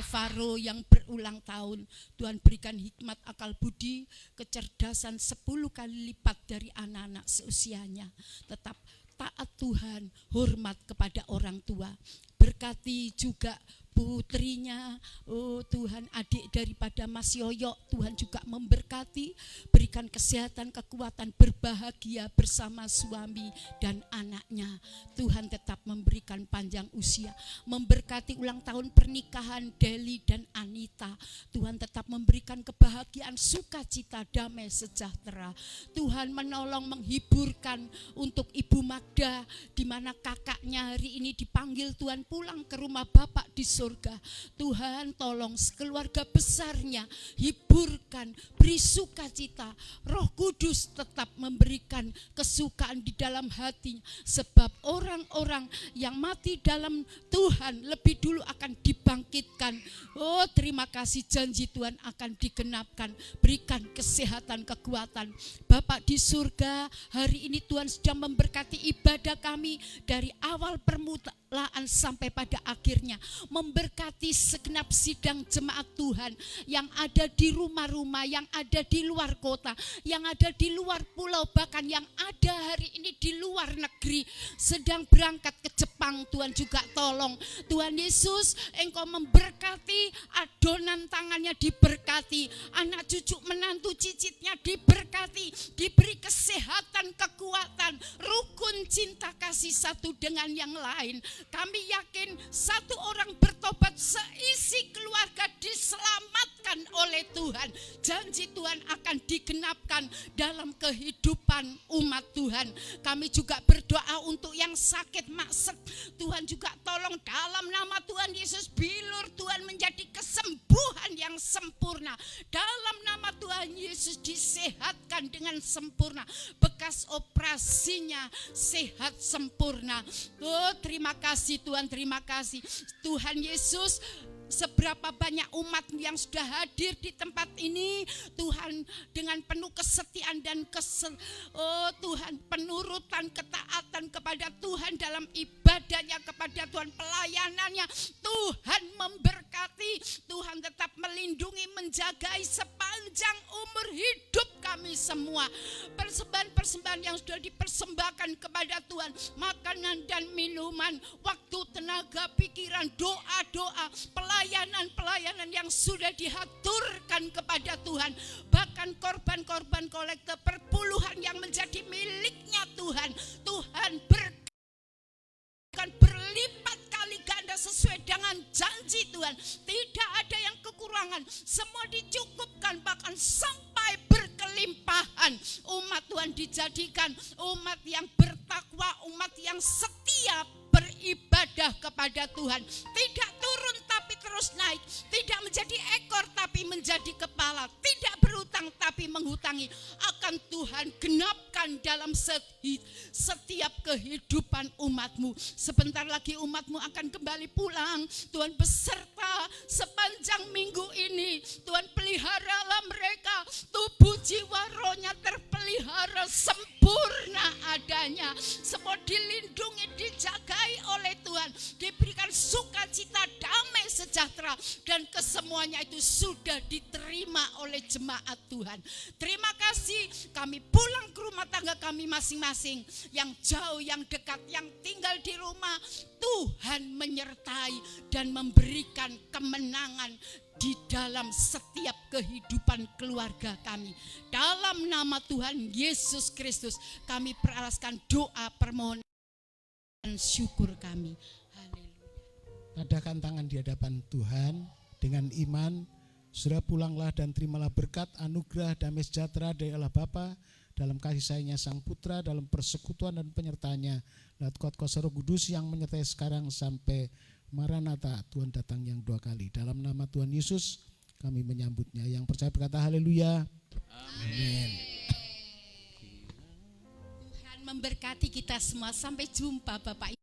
Alvaro yang berulang tahun. Tuhan berikan hikmat, akal budi, kecerdasan 10 kali lipat dari anak-anak seusianya. Tetap taat Tuhan, hormat kepada orang tua. Berkati juga putrinya, oh Tuhan, adik daripada Mas Yoyo, Tuhan juga memberkati, berikan kesehatan, kekuatan, berbahagia bersama suami dan anaknya. Tuhan tetap memberikan panjang usia, memberkati ulang tahun pernikahan Deli dan Anita. Tuhan tetap memberikan kebahagiaan, sukacita, damai, sejahtera. Tuhan menolong, menghiburkan untuk Ibu Magda, di mana kakaknya hari ini dipanggil Tuhan pulang ke rumah Bapak di surga. Tuhan tolong sekeluarga besarnya, hiburkan, beri sukacita. Roh Kudus tetap memberikan kesukaan di dalam hatinya, sebab orang-orang yang mati dalam Tuhan lebih dulu akan dibangkitkan. Oh, terima kasih, janji Tuhan akan digenapkan. Berikan kesehatan, kekuatan. Bapak di surga, hari ini Tuhan sedang memberkati ibadah kami dari awal permulaan sampai pada akhirnya. Memberkati segenap sidang jemaat Tuhan yang ada di rumah-rumah, yang ada di luar kota, yang ada di luar pulau, bahkan yang ada hari ini di luar negeri, sedang berangkat ke Jepang. Tuhan juga tolong. Tuhan Yesus, Engkau memberkati, adonan tangannya diberkati, anak cucu menantu cicitnya diberkati, diberi kesehatan, kekuatan, rukun cinta kasih satu dengan yang lain. Kami yakin satu orang bertobat, seisi keluarga diselamatkan oleh Tuhan. Janji Tuhan akan digenapkan dalam kehidupan umat Tuhan. Kami juga berdoa untuk yang sakit maksek. Tuhan juga tolong dalam nama Tuhan Yesus, bilur Tuhan menjadi kesembuhan yang sempurna. Dalam nama Tuhan Yesus disehatkan dengan sempurna. Bekas operasinya sehat sempurna. Oh, terima kasih Tuhan, terima kasih Tuhan Yesus. Seberapa banyak umat yang sudah hadir di tempat ini, Tuhan, dengan penuh kesetiaan dan Tuhan, penurutan, ketaatan kepada Tuhan dalam ibadahnya, kepada Tuhan pelayanannya. Tuhan memberkati, Tuhan tetap melindungi, menjagai sepanjang umur hidup kami semua. Persembahan-persembahan yang sudah dipersembahkan kepada Tuhan, makanan dan minuman, waktu, tenaga, pikiran, doa-doa, pelayanan yang sudah dihaturkan kepada Tuhan, bahkan korban-korban kolekte perpuluhan yang menjadi miliknya Tuhan. Tuhan berkan berlipat kali ganda sesuai dengan janji Tuhan. Tidak ada yang kekurangan, semua dicukupkan, bahkan sampai berkelimpahan. Umat Tuhan dijadikan umat yang bertakwa, umat yang setia beribadah kepada Tuhan. Tidak turun tapi terus naik, tidak menjadi ekor tapi menjadi kepala, tidak berhutang tapi menghutangi. Akan Tuhan genapkan dalam setiap kehidupan umatmu. Sebentar lagi umatmu akan kembali pulang. Tuhan beserta sepanjang minggu ini. Tuhan peliharalah mereka, tubuh jiwa rohnya terpelihara sempurna adanya. Semua dilindungi, dijagai oleh Tuhan, diberikan sukacita, damai, sejahtera, dan kesemuanya itu sudah diterima oleh jemaat Tuhan. Terima kasih, kami pulang ke rumah tangga kami masing-masing, yang jauh, yang dekat, yang tinggal di rumah. Tuhan menyertai dan memberikan kemenangan di dalam setiap kehidupan keluarga kami. Dalam nama Tuhan Yesus Kristus, kami peralaskan doa permohonan dan syukur kami. Haleluya. Adakan tangan di hadapan Tuhan dengan iman. Saudara pulanglah dan terimalah berkat, anugerah, damai sejahtera dari Allah Bapa, dalam kasih sayangnya Sang Putra, dalam persekutuan dan penyertaannya lewat kuat kuasa Roh Kudus yang menyertai sekarang sampai Maranatha, Tuhan datang yang 2 kali. Dalam nama Tuhan Yesus kami menyambutnya. Yang percaya berkata haleluya. Amin. Tuhan memberkati kita semua. Sampai jumpa Bapak.